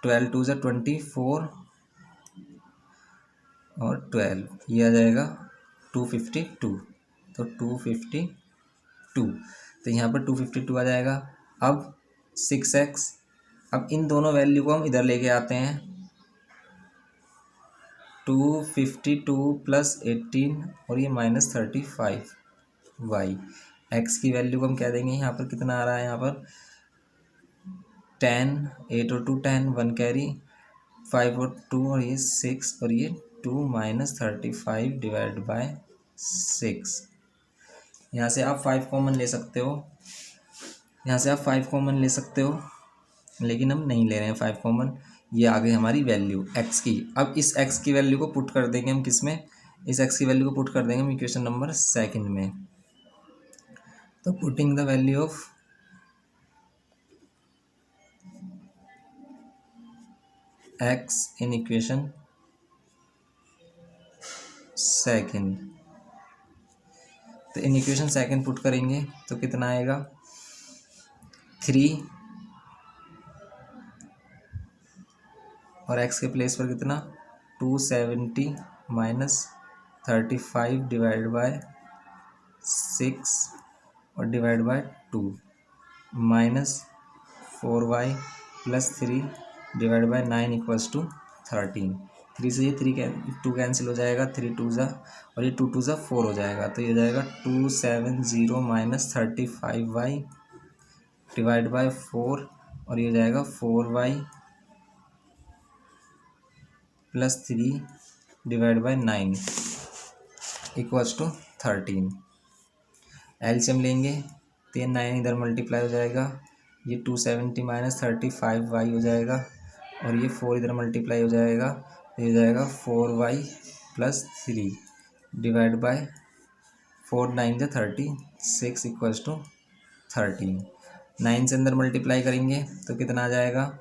12 2 से 24 और 12, ये आ जाएगा 252, तो 252, तो यहाँ पर 252 आ जाएगा। अब 6x, अब इन दोनों वैल्यू को हम इधर लेके आते हैं, 252 प्लस 18 और ये -35y, x की वैल्यू को हम क्या देंगे, यहाँ पर कितना आ रहा है, यहाँ पर 10, 8 और 2 10, 1 कैरी, 5 और 2 और ये 6, और ये 2 माइनस 35 डिवाइड बाय 6। यहाँ से आप 5 कॉमन ले सकते हो, यहाँ से आप 5 कॉमन ले सकते हो, लेकिन हम नहीं ले रहे हैं 5 कॉमन। ये आ गई हमारी वैल्यू x की। अब इस x की वैल्यू को पुट कर देंगे हम किस में, इस x की वैल्यू को पुट कर देंगे हम इक्वेशन नंबर सेकंड में। तो putting the value of x in equation second. तो इन इक्वेशन सेकेंड पुट करेंगे तो कितना आएगा 3 और x के प्लेस पर कितना 270 माइनस 35 डिवाइड बाय 6 और divide by 2 minus 4y plus 3 divide by 9 equals to 13। 3 से ये 2 कैंसिल हो जाएगा, 3 2 ज़ा और ये 2 2 ज़ा 4 हो जाएगा। तो ये हो जाएगा 270 माइनस 35y डिवाइड बाय 4 और ये हो जाएगा 4y plus 3 divide by 9 equals to 13। LCM लेंगे तो ये 9 इधर मल्टीप्लाई हो जाएगा, ये 270 माइनस 35y हो जाएगा और ये 4 इधर मल्टीप्लाई हो जाएगा, ये हो जाएगा 4y plus 3 divide by 4 9 × 36 equals to 13। 9 से अंदर मल्टीप्लाई करेंगे तो कितना आ जाएगा,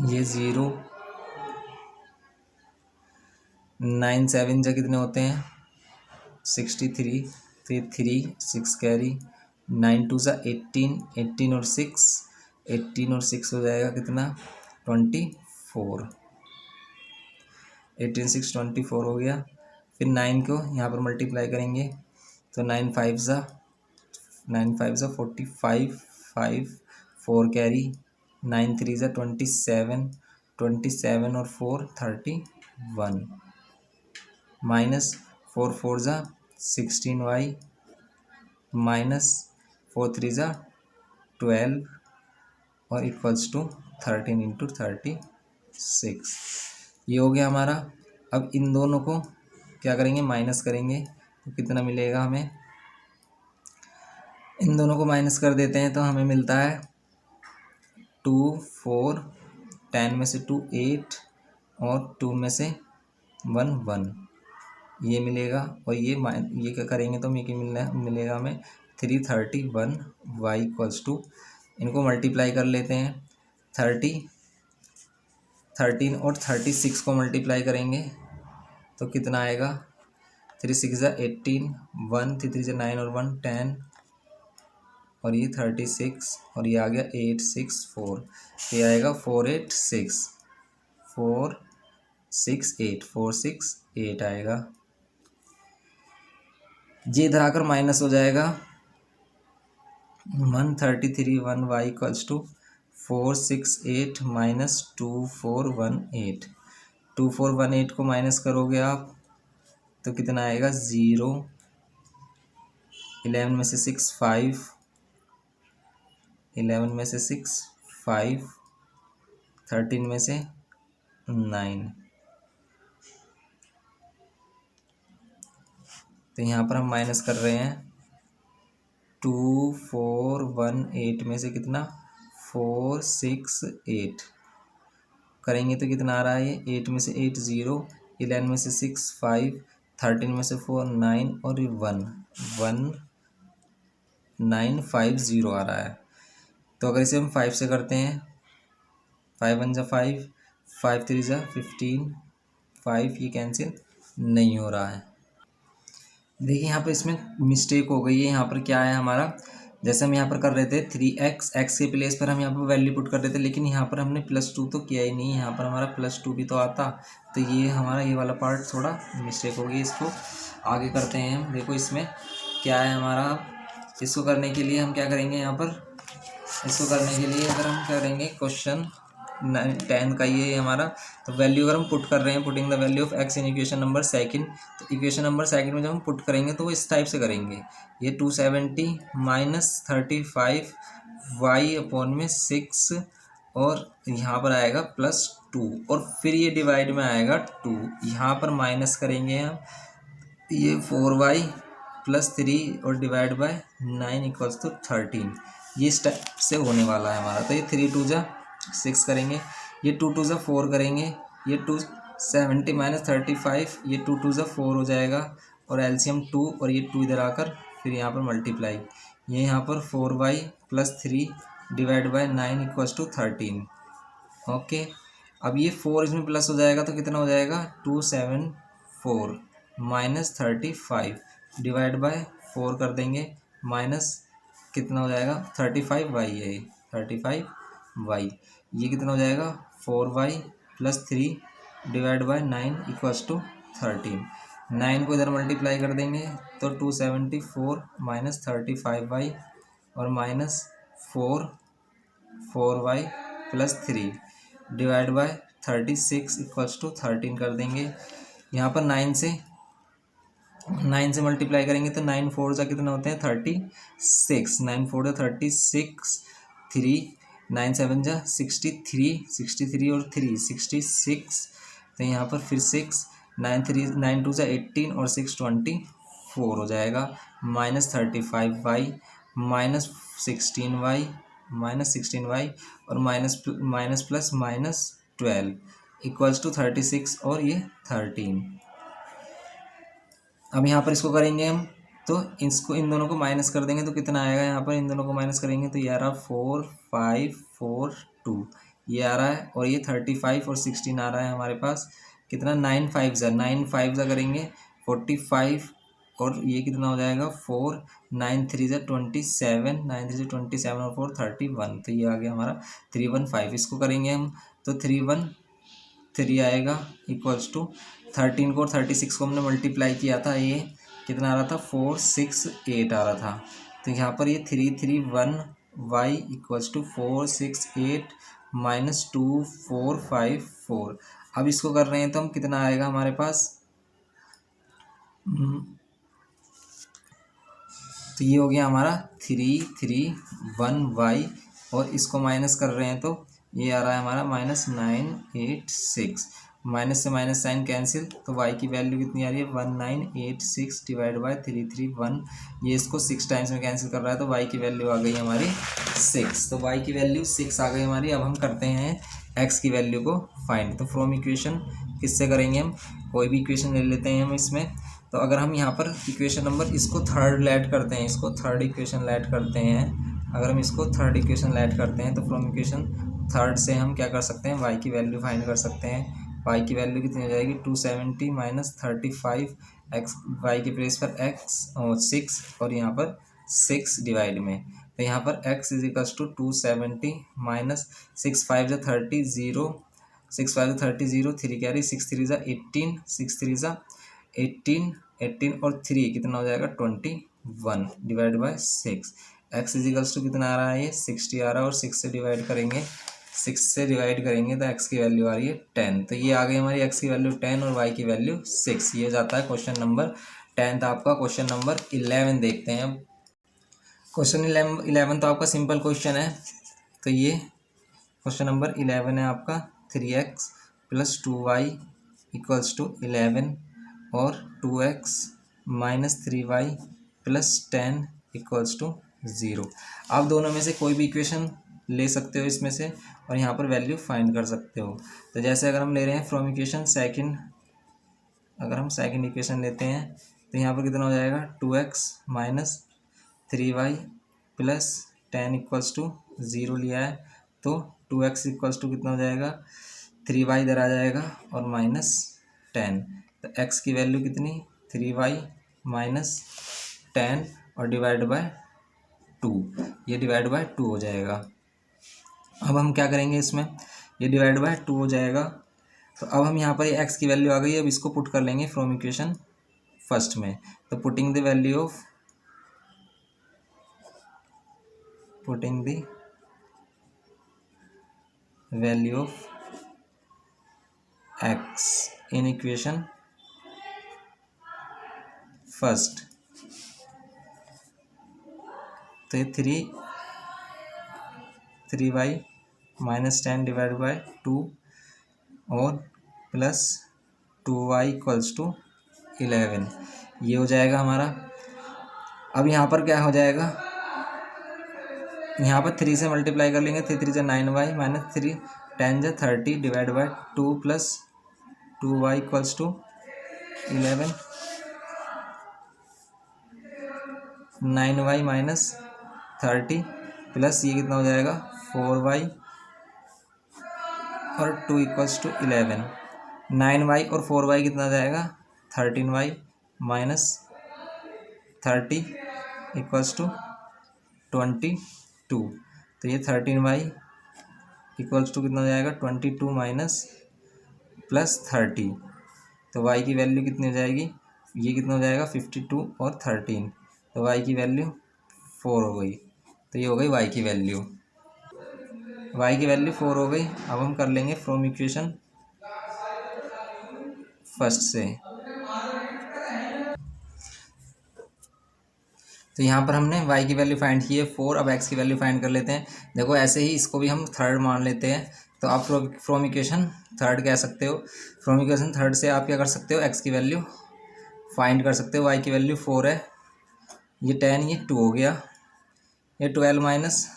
ये 0 9 7 जा कितने होते हैं 63, तो ये 3 6 कैरी 9 2 ज़ा 18, 18 और 6 18 और 6 हो जाएगा कितना 24, 18 6 24 हो गया। फिर 9 को यहाँ पर मल्टीप्लाई करेंगे तो 9 5 ज़ा 45 5 4 कैरी 9 3 ज़ा 27 27 और 4 31 माइनस 4 4 ज़ा 16y माइनस 4 3 ज़ा 12 और इक्वल्स टू 13 इंटू 36। ये हो गया हमारा। अब इन दोनों को क्या करेंगे माइनस करेंगे तो कितना मिलेगा हमें, इन दोनों को माइनस कर देते हैं तो हमें मिलता है 2 4 10 में से 2 8 और 2 में से 1 1 ये मिलेगा और ये क्या करेंगे तो मिलेगा हमें 331 y इक्वल्स टू, इनको मल्टीप्लाई कर लेते हैं 13 और 36 को मल्टीप्लाई करेंगे तो कितना आएगा 3 6 ज़ा 18 1 3 3 ज़ा 9 और 1 10 और ये 36 और ये आ गया 864, ये आएगा 468 आएगा। ये इधर आकर माइनस हो जाएगा 133 1 y इक्वल्स टू 468 माइनस 2418, 2418 को माइनस करोगे आप तो कितना आएगा 0, 11 में से 6 5, 11 में से 6 5, 13 में से 9। तो यहाँ पर हम माइनस कर रहे हैं 2418 में से कितना 468 करेंगे तो कितना आ रहा है, ये 8 में से 8 0, 11 में से 6 5, 13 में से 4 9 और 1950 आ रहा है। तो अगर इसे हम 5 से करते हैं 5 1 ज़ा 5 5 3 ज़ा 15 5 ये कैंसिल नहीं हो रहा है। देखिए यहाँ पर इसमें मिस्टेक हो गई है। यहाँ पर क्या है हमारा, जैसे हम यहाँ पर कर रहे थे 3x x के प्लेस पर हम यहाँ पर वैल्यू पुट कर रहे थे, लेकिन यहाँ पर हमने +2 तो किया ही नहीं, यहाँ पर हमारा +2 भी तो आता। तो ये हमारा ये वाला पार्ट थोड़ा मिस्टेक हो गई, इसको आगे करते हैं हम। देखो इसमें क्या है हमारा, इसको करने के लिए हम क्या करेंगे, यहाँ पर इसको करने के लिए अगर हम करेंगे क्वेश्चन 10 का ये हमारा, तो वैल्यू अगर हम पुट कर रहे हैं, putting the value of x in equation number second, तो इक्वेशन नंबर सेकंड में जब हम पुट करेंगे तो वो इस टाइप से करेंगे, ये 270 माइनस 35 y अपॉन में 6 और यहाँ पर आएगा +2 और फिर ये डिवाइड में आएगा 2, यहाँ पर माइनस करेंगे हम, ये 4y प्लस 3 और डिवाइड बाय 9 इक्वल्स टू 13, ये इस टाइप से होने वाला है हमारा। तो ये 3 2 ज़ा 6 करेंगे, ये 2 2 ज़ा 4 करेंगे, ये 270 माइनस 35, ये 2 2 ज़ा 4 हो जाएगा और एलसीएम 2 और ये 2 इधर आकर फिर यहाँ पर मल्टीप्लाई, ये यहाँ पर 4y plus 3 divide by 9 equals to 13। Okay, अब ये 4 इसमें प्लस हो जाएगा तो कितना हो जाएगा 274 माइनस 35 डिवाइड बाय 4 कर देंगे, माइनस कितना हो जाएगा 35y है, 35y ये कितना हो जाएगा 4y plus 3 divide by 9 equals to 13। 9 को इधर मल्टीप्लाई कर देंगे तो 274 माइनस 35y और minus 4y plus 3 divide by 36 equals to 13 कर देंगे। यहाँ पर 9 से मल्टीप्लाई करेंगे तो 9 4 जा कितना होते हैं 36, 9 4 जा 36, 3 9 7 जा 63 और 3 66, तो यहाँ पर फिर 6 9 2 जा 18 और 6 24 हो जाएगा, माइनस 35y माइनस 16y और minus plus minus 12 equals to 36 और ये 13। अब यहाँ पर इसको करेंगे हम तो इसको इन दोनों को माइनस कर देंगे तो कितना आएगा, यहाँ पर इन दोनों को माइनस करेंगे तो ये आ रहा 4 5 4 2 ये आ रहा है, और ये 35 और 16 आ रहा है हमारे पास, कितना 9 5 जा करेंगे 45 और ये कितना हो जाएगा 4 9 3 जा 27, 9 3 जा 27 और 4 31, तो ये आ गया हमारा 315। इसको करेंगे हम तो 313 आएगा इक्वल्स टू 13 को और 36 को हमने मल्टीप्लाई किया था, ये कितना आ रहा था 468 आ रहा था, तो यहाँ पर ये 331y इक्वल्स टू 468 माइनस 2454। अब इसको कर रहे हैं तो हम कितना आएगा हमारे पास, तो ये हो गया हमारा 331y और इसको माइनस कर रहे हैं तो ये आ रहा है हमारा माइनस 986, माइनस से माइनस साइन कैंसिल तो y की वैल्यू कितनी आ रही है 1986 डिवाइड बाय 331, ये इसको 6 टाइम्स में कैंसिल कर रहा है तो y की वैल्यू आ गई हमारी 6, तो y की वैल्यू 6 आ गई हमारी। अब हम करते हैं x की वैल्यू को फाइंड, तो फ्रॉम इक्वेशन किससे करेंगे हम, कोई भी इक्वेशन ले लेते हैं हम इसमें, तो अगर हम यहाँ पर इक्वेशन नंबर इसको थर्ड लेट करते हैं, इसको थर्ड इक्वेशन लेट करते हैं, अगर हम इसको थर्ड इक्वेशन लेट करते हैं तो फ्रॉम इक्वेशन थर्ड से हम क्या कर सकते हैं y की वैल्यू फाइंड कर सकते हैं। y की वैल्यू कितनी हो जाएगी 270 माइनस 35 x, y के प्लेस पर x और 6 और यहाँ पर 6 डिवाइड में, तो यहाँ पर x is equals to 270 minus 6 5 जा 30 0 6 5 जा 30 0 3 क्या रही 6 3 जा 18 6 3 जा 18 और 3 कितना हो जाएगा 21 divide by 6, x is equals to कितना आ रहा है ये 60 आ रहा है और 6 से डिवाइड करेंगे तो x की वैल्यू आ रही है 10, तो ये आ गई हमारी x की वैल्यू 10 और y की वैल्यू 6, ये जाता है क्वेश्चन नंबर 10 था आपका। क्वेश्चन नंबर 11 देखते हैं अब। क्वेश्चन 11 तो आपका सिंपल क्वेश्चन है, तो ये क्वेश्चन नंबर 11 है आपका 3x plus 2y equals to 11 और 2x minus 3y plus 10 equals to 0। आप दोनों में से कोई भी इक्वेशन ले सकते हो इसमें से और यहाँ पर वैल्यू फाइंड कर सकते हो। तो जैसे अगर हम ले रहे हैं फ्रॉम इक्वेशन सेकंड, अगर हम सेकंड इक्वेशन लेते हैं तो यहाँ पर कितना हो जाएगा 2x minus 3y plus 10 equals to 0 लिया है, तो 2x इक्वल्स टू कितना हो जाएगा 3y इधर आ जाएगा और माइनस 10, तो x की वैल्यू कितनी 3y माइनस 10 और डिवाइड बाय 2, ये डिवाइड बाय 2 हो जाएगा। अब हम क्या करेंगे इसमें, ये डिवाइड बाय 2 हो जाएगा, तो अब हम यहाँ पर ये x की वैल्यू आ गई, अब इसको पुट कर लेंगे फ्रॉम इक्वेशन फर्स्ट में, तो putting the value of x in equation first, तो ये 3y माइनस 10 डिवाइड बाय 2 और प्लस 2y इक्वल्स टू 11, ये हो जाएगा हमारा। अब यहाँ पर क्या हो जाएगा, यहाँ पर 3 से मल्टीप्लाई कर लेंगे, 3 3 जा 9y माइनस 3 10 जा 30 divide by 2 plus 2y equals to 11, 9y minus 30 plus ये कितना हो जाएगा 4y और 2 इक्वल्स टू 11, 9y और 4y कितना जाएगा 13y माइनस 30 इक्वल्स टू 22। तो ये 13y इक्वल्स टू कितना हो जाएगा 22 माइनस प्लस 30। तो y की वैल्यू कितनी हो जाएगी, ये कितना हो जाएगा 52 और 13। तो y की वैल्यू 4 हो गई। तो ये हो गई y की वैल्यू, y की वैल्यू 4 हो गई। अब हम कर लेंगे फ्रॉम इक्वेशन फर्स्ट से। तो यहाँ पर हमने y की वैल्यू फाइंड की है 4। अब x की वैल्यू फाइंड कर लेते हैं। देखो ऐसे ही इसको भी हम थर्ड मान लेते हैं। तो आप फ्रॉम इक्वेशन थर्ड कह सकते हो। फ्रॉम इक्वेशन थर्ड से आप क्या कर सकते हो, x की वैल्यू फाइंड कर सकते हो। y की वैल्यू 4 है, ये 10, ये 2 हो गया। ये 12 माइनस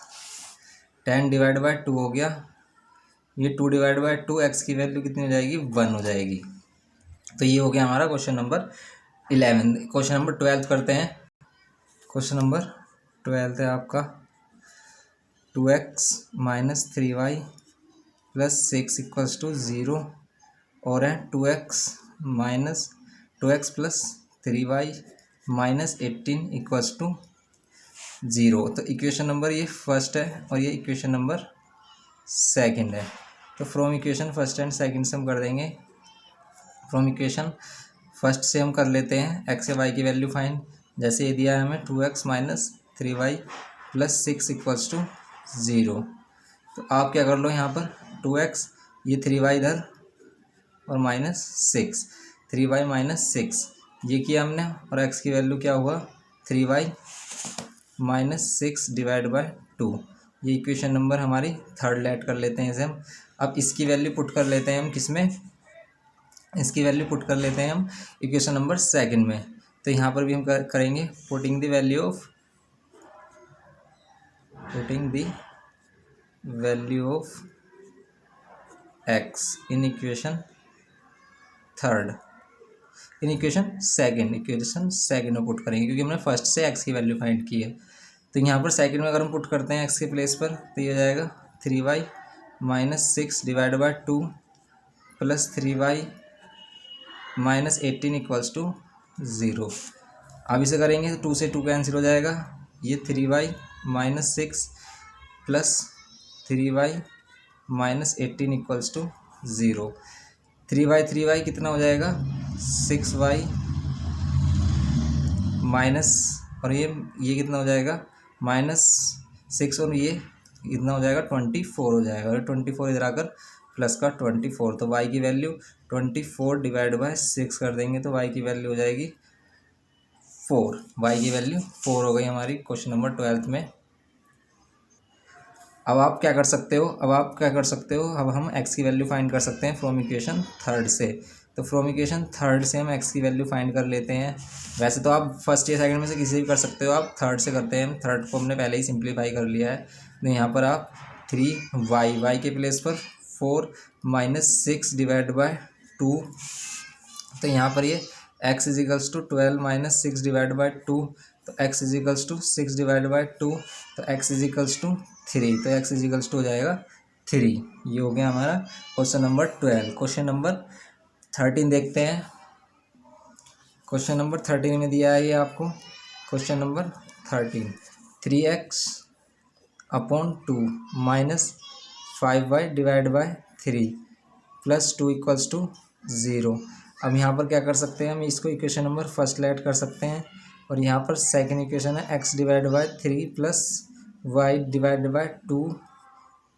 10 डिवाइड बाय 2 हो गया। ये 2 डिवाइड बाय 2, x की वैल्यू कितनी हो जाएगी 1 हो जाएगी। तो ये हो गया हमारा क्वेश्चन नंबर 11। क्वेश्चन नंबर 12 करते हैं। क्वेश्चन नंबर 12 है आपका 2x minus 3y plus 6 equals to 0 और है 2x plus 3y minus 18 equals to 0। तो इक्वेशन नंबर ये फर्स्ट है और ये इक्वेशन नंबर सेकंड है। तो from equation first and second से हम कर देंगे। फ्रॉम इक्वेशन फर्स्ट से हम कर लेते हैं x या y की वैल्यू फाइंड। जैसे ये दिया है हमें 2x minus 3y plus 6 equals to 0। तो आप क्या कर लो यहाँ पर 2x, ये 3y इधर और माइनस 6, 3y माइनस 6 ये किया हमने। और x की वैल्यू क्या हुआ 3y माइनस 6 डिवाइड बाय 2। ये इक्वेशन नंबर हमारी थर्ड लेट कर लेते हैं इसे हम। अब इसकी वैल्यू पुट कर लेते हैं हम किस में, इसकी वैल्यू पुट कर लेते हैं हम इक्वेशन नंबर सेकंड में। तो यहाँ पर भी हम करेंगे putting the value of x in equation third, in equation second में पुट करेंगे क्योंकि हमने फर्स्ट से x की वैल्यू फाइंड की है। तो यहाँ पर सेकंड में अगर हम पुट करते हैं x के प्लेस पर तो ये हो जाएगा 3y minus 6 divide by 2 plus 3y minus 18 equals to 0। अब इसे करेंगे तो 2 से 2 कैंसिल हो जाएगा। ये 3y minus 6 plus 3y minus 18 equals to 0। 3y कितना हो जाएगा 6y माइनस, और ये कितना हो जाएगा माइनस 6 और ये कितना हो जाएगा 24 हो जाएगा। और 24 इधर आकर प्लस का 24। तो y की वैल्यू 24 डिवाइड बाय 6 कर देंगे तो y की वैल्यू हो जाएगी 4। y की वैल्यू 4 हो गई हमारी क्वेश्चन नंबर 12 में। अब आप क्या कर सकते हो, अब हम x की वैल्यू फाइंड कर सकते हैं फ्रॉम इक्वेशन थर्ड से। तो फ्रॉम इक्वेशन थर्ड से हम x की वैल्यू फाइंड कर लेते हैं। वैसे तो आप फर्स्ट या सेकंड में से किसी भी कर सकते हो, आप थर्ड से करते हैं। थर्ड को हमने पहले ही सिंप्लीफाई कर लिया है। तो यहाँ पर आप 3y के प्लेस पर 4 माइनस 6 डिवाइड बाय 2। तो यहाँ पर ये x equals to 12 minus 6 divide by 2। तो x equals to 6 divide by 2। तो x इजिकल्स टू 3। तो x इजिकल्स टू हो जाएगा 3। ये हो गया हमारा क्वेश्चन नंबर 12। क्वेश्चन नंबर 13 देखते हैं। क्वेश्चन नंबर 13 में दिया है ये आपको। Question number 13 3x upon 2 minus 5y divide by 3 plus 2 equals to 0। अब यहाँ पर क्या कर सकते हैं हम, इसको इक्वेशन नंबर फर्स्ट लेट कर सकते हैं। और यहाँ पर सेकंड इक्वेशन है x divide by 3 plus y divide by 2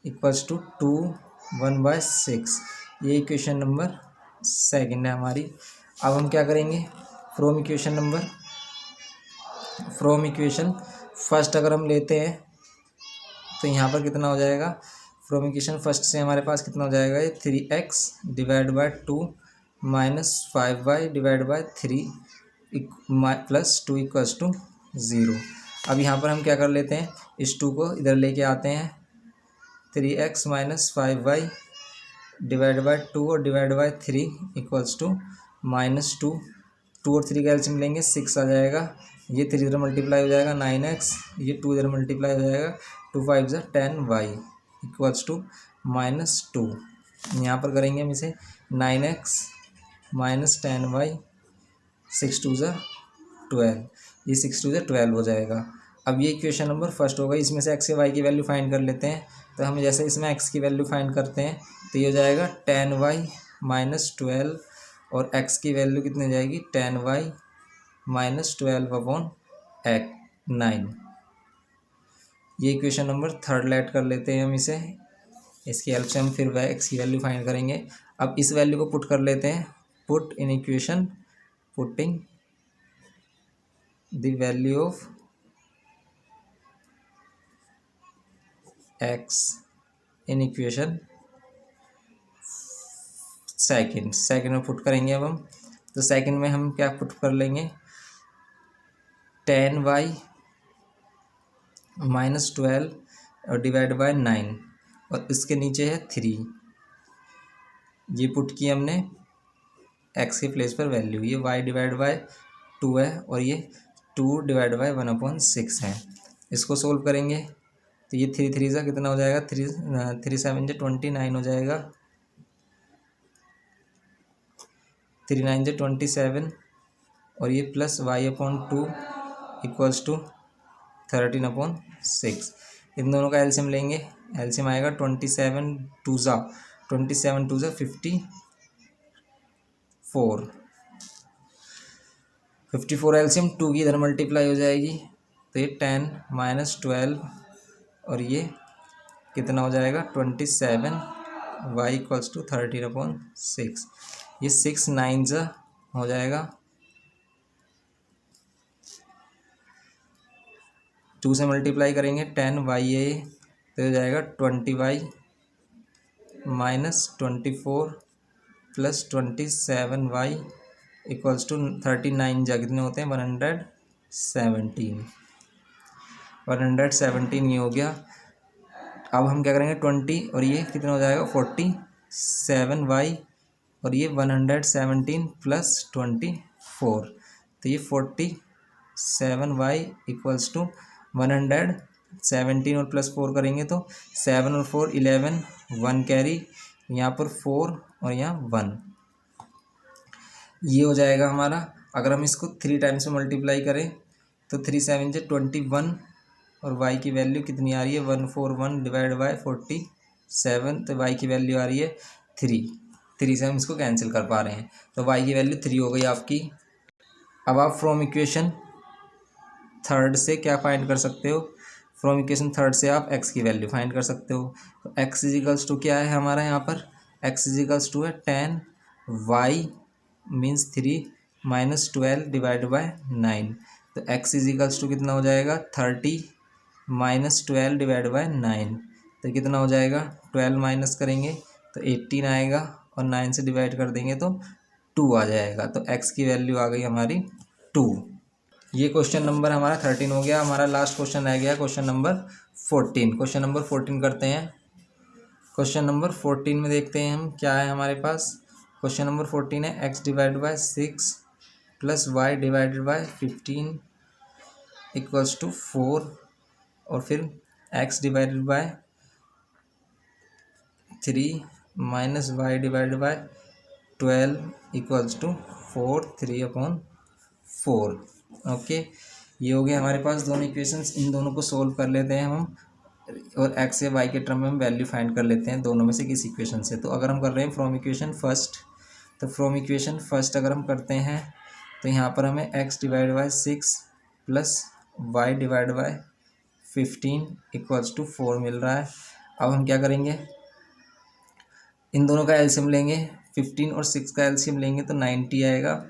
equals to 2 1/6। ये इक्वेशन नंबर सेकंड है हमारी। अब हम क्या करेंगे फ्रॉम इक्वेशन फर्स्ट अगर हम लेते हैं तो यहाँ पर कितना हो जाएगा, फ्रॉम इक्वेशन फर्स्ट से हमारे पास कितना हो जाएगा, ये 3x divide by 2 minus 5y divide by 3 plus 2 equals to 0। अब यहाँ पर हम क्या कर लेते हैं, इस 2 को इधर लेके आते हैं। 3x minus 5y divide by 2 और डिवाइड बाय 3 इक्वल्स टू -2। 2 और 3 का एलसीएम लेंगे 6 आ जाएगा। ये 3 इधर मल्टीप्लाई हो जाएगा 9x, ये 2 इधर मल्टीप्लाई हो जाएगा 2 5 10y इक्वल्स टू -2। यहाँ पर करेंगे हम इसे 9x माइनस 10y 6 टू ज़ा 12, ये 6 टू ज़ा 12 हो जाएगा। अब ये इक्वेशन नंबर फर्स्ट होगा, इसमें से एक्स या वाई की वैल्यू फाइंड कर लेते हैं। तो हम जैसे इसमें एक्स की वैल्यू फाइंड करते हैं तो ये हो जाएगा 10y माइनस 12, और एक्स की वैल्यू कितनी हो जाएगी 10y माइनस 12 अपॉन 9। ये इक्वेशन नंबर थर्ड लेट कर लेते हैं हम इसे, इसकी हेल्प से हम फिर वह एक्स की वैल्यू फाइंड करेंगे। अब इस वैल्यू को पुट कर लेते हैं, put in equation, putting the value of x in equation second में पुट करेंगे अब हम। तो सेकंड में हम क्या पुट कर लेंगे, 10y माइनस 12 और डिवाइड बाय 9, और इसके नीचे है 3। ये पुट की हमने x के प्लेस पर वैल्यू, ये y डिवाइड बाय 2 है और ये 2 डिवाइड बाय 1/6 है। इसको सोल्व करेंगे तो ये 3 3 सा कितना हो जाएगा, 3 7 से 29 हो जाएगा, 3 9 से 27, और ये प्लस y/2 इक्वल्स टू 13/6। इन दोनों का एलसीएम लेंगे, एलसीएम आएगा 27 2 ज़ा 54 एलसीएम 2 की इधर मल्टीप्लाई हो जाएगी, तो ये 10 माइनस 12 और ये कितना हो जाएगा 27, y इक्वल्स टू 13/6। ये 6 9 ज़ा हो जाएगा, 2 से मल्टीप्लाई करेंगे 10y है, तो हो जाएगा 20y minus 24 plus 27y equals to 39 जा कितने होते हैं 117 ये हो गया। अब हम क्या करेंगे 20 और ये कितना हो जाएगा 47y, और ये 117 प्लस 24, तो ये 47y इक्वल्स टू 117 और प्लस 4 करेंगे तो 7 और 4 11, 1 कैरी, यहाँ पर 4 और यहाँ 1, ये हो जाएगा हमारा। अगर हम इसको 3 टाइम्स से मल्टीप्लाई करें तो 3 7 से 21, और y की वैल्यू कितनी आ रही है 141 डिवाइड बाय 47, तो y की वैल्यू आ रही है 3 से हम इसको कैंसिल कर पा रहे हैं, तो y की वैल्यू 3 हो गई आपकी। अब आप फ्रॉम इक्वेशन थर्ड से क्या फाइंड कर सकते हो, फ्रॉम इक्वेशन थर्ड से आप x की वैल्यू फाइंड कर सकते हो। तो x इजिकल्स टू क्या है हमारा यहाँ पर, x इजिकल्स टू है 10y means 3 minus 12 divide by 9, तो x इजिकल्स टू कितना हो जाएगा 30 माइनस 12 डिवाइड बाय 9, तो कितना हो जाएगा 12 माइनस करेंगे तो 18 आएगा, और 9 से डिवाइड कर देंगे तो 2 आ जाएगा, तो x की वैल्यू आ गई हमारी 2। ये क्वेश्चन नंबर हमारा 13 हो गया। हमारा लास्ट क्वेश्चन रह गया क्वेश्चन नंबर 14। क्वेश्चन नंबर 14 करते हैं। क्वेश्चन नंबर 14 में देखते हैं हम क्या है हमारे पास। क्वेश्चन नंबर 14 है x divide by 6 plus y divided by 15 equals to 4, और फिर x divided by 3 minus y divided by 12 equals to 3/4। Okay, ये हो गया हमारे पास दोनों इक्वेशंस। इन दोनों को सोल्व कर लेते हैं हम, और x या y के टर्म में हम वैल्यू फाइंड कर लेते हैं दोनों में से किसी इक्वेशन से। तो अगर हम कर रहे हैं फ्रॉम इक्वेशन फर्स्ट, तो फ्रॉम इक्वेशन फर्स्ट अगर हम करते हैं तो यहाँ पर हमें x divide by 6 plus y divide by 15 equals to 4 मिल रहा है। अब हम क्या करेंगे, इन दोनों का एलसीएम लेंगे, 15 और 6 का एलसीएम लेंगे तो 90 आएगा,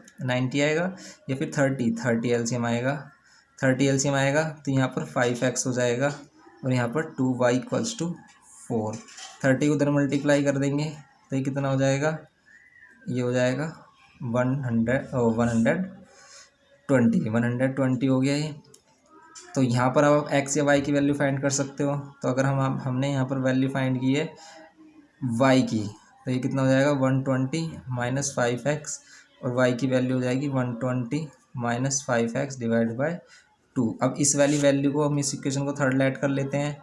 या फिर 30 एलसीएम आएगा। 30 एलसीएम आएगा तो यहाँ पर 5x हो जाएगा, और यहाँ पर 2y इक्वल्स टू 4। 30 को उधर मल्टीप्लाई कर देंगे तो ये कितना हो जाएगा, ये हो जाएगा 120 हो गया ये। तो यहाँ पर अब आप x या y की वैल्यू फाइंड कर सकते हो। तो अगर हमने यहाँ पर वैल्यू फाइंड की है y की, तो ये कितना हो जाएगा 120 माइनस 5x, और y की वैल्यू हो जाएगी 120 माइनस 5x डिवाइड बाय 2। अब इस वाली वैल्यू को हम इस इक्वेशन को थर्ड ऐड कर लेते हैं,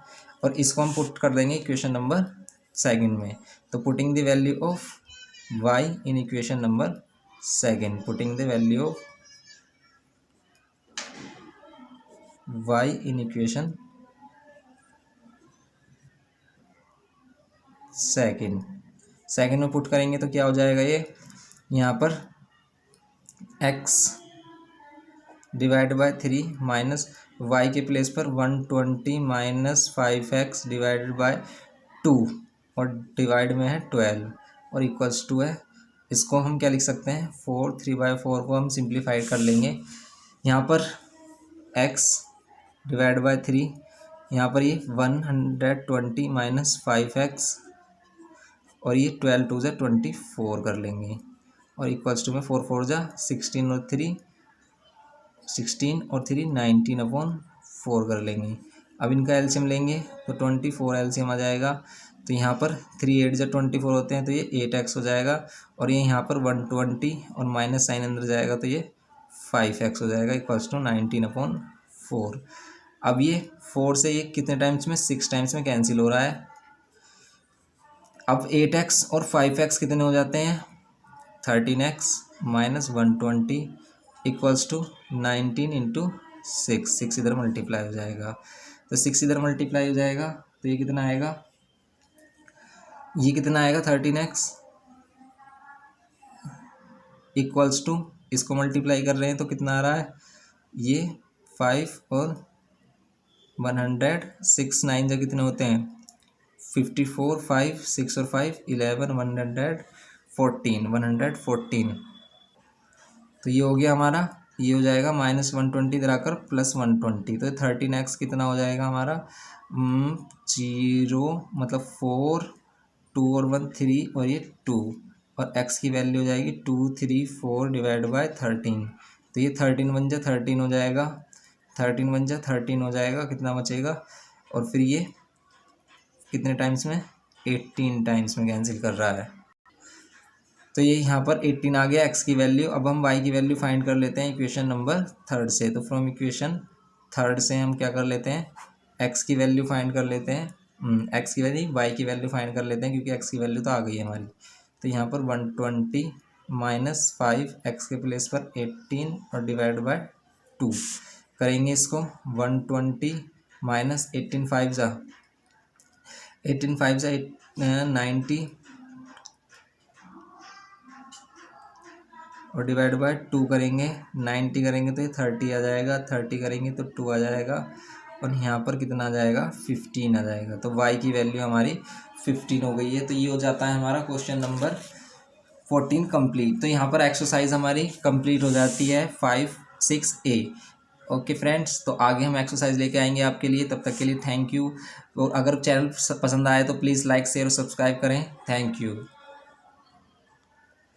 और इसको हम पुट कर देंगे इक्वेशन नंबर सेकंड में। तो putting the value of y in equation number second, putting the value of y in equation second में पुट करेंगे तो क्या हो जाएगा, ये यहाँ पर x divide by 3 minus y के प्लेस पर 120 माइनस 5x डिवाइडेड बाय 2 और डिवाइड में है 12 और इक्वल्स टू है, इसको हम क्या लिख सकते हैं 4, 3/4 को हम सिंप्लीफाइड कर लेंगे। यहाँ पर x डिवाइड बाय 3, यहाँ पर ये 120 माइनस 5x और ये 12 2 × 24 कर लेंगे और इक्वल्स टू में 4 4 × 16 और 3 19/4 कर लेंगे। अब इनका एलसीएम लेंगे तो 24 एलसीएम आ जाएगा, तो यहाँ पर 3 8 × 24 होते हैं तो ये 8x हो जाएगा और ये यहाँ पर 120 और माइनस साइन अंदर जाएगा तो ये 5x हो जाएगा इक्वल्स टू 19/4। अब ये 4 से ये कितने टाइम्स में 6 टाइम्स में कैंसिल हो रहा है। अब 8x और 5x कितने हो जाते हैं 13x माइनस 120 इक्वल्स टू 19 × 6 इधर मल्टीप्लाई हो जाएगा, तो 6 इधर मल्टीप्लाई हो जाएगा तो ये कितना आएगा, ये कितना आएगा 13x इक्वल्स टू, इसको मल्टीप्लाई कर रहे हैं तो कितना आ रहा है, ये 5 और 100 6 9 जो कितने होते हैं 54 5 6 और 5 11 114 तो ये हो गया हमारा, ये हो जाएगा -120 इधर आकर +120 तो 13x कितना हो जाएगा हमारा 0 मतलब 4 2 और 1 3 और ये 2 और x की वैल्यू हो जाएगी 2 3 4 डिवाइड बाय 13 तो ये 13 1 जा 13 हो जाएगा, 13 1 जा 13 हो जाएगा, कितना बचेगा और फिर ये कितने टाइम्स में 18 टाइम्स में कैंसिल कर रहा है, तो ये यहाँ पर 18 आ गया x की वैल्यू। अब हम y की वैल्यू फाइंड कर लेते हैं इक्वेशन नंबर 3 से, तो फ्रॉम इक्वेशन 3 से हम क्या कर लेते हैं x की वैल्यू फाइंड कर लेते हैं, x की वैल्यू y की वैल्यू फाइंड कर लेते हैं क्योंकि x की वैल्यू तो आ गई है हमारी। तो यहाँ पर 120 माइनस 5 x के प्लेस पर 18 और डिवाइड बाय 2 करेंगे इसको, 120 माइनस 18 5 जा 90 और डिवाइड बाय 2 करेंगे, 90 करेंगे तो ये 30 आ जाएगा, 30 करेंगे तो 2 आ जाएगा और यहाँ पर कितना आ जाएगा 15 आ जाएगा, तो y की वैल्यू हमारी 15 हो गई है। तो ये हो जाता है हमारा क्वेश्चन नंबर 14 कंप्लीट। तो यहाँ पर एक्सरसाइज हमारी कंप्लीट हो जाती है 5 6a। ओके फ्रेंड्स, तो आगे हम एक्सरसाइज लेके आएंगे आपके लिए, तब तक के लिए थैंक यू। और अगर चैनल पसंद आए तो प्लीज़ लाइक शेयर और सब्सक्राइब करें। Thank you.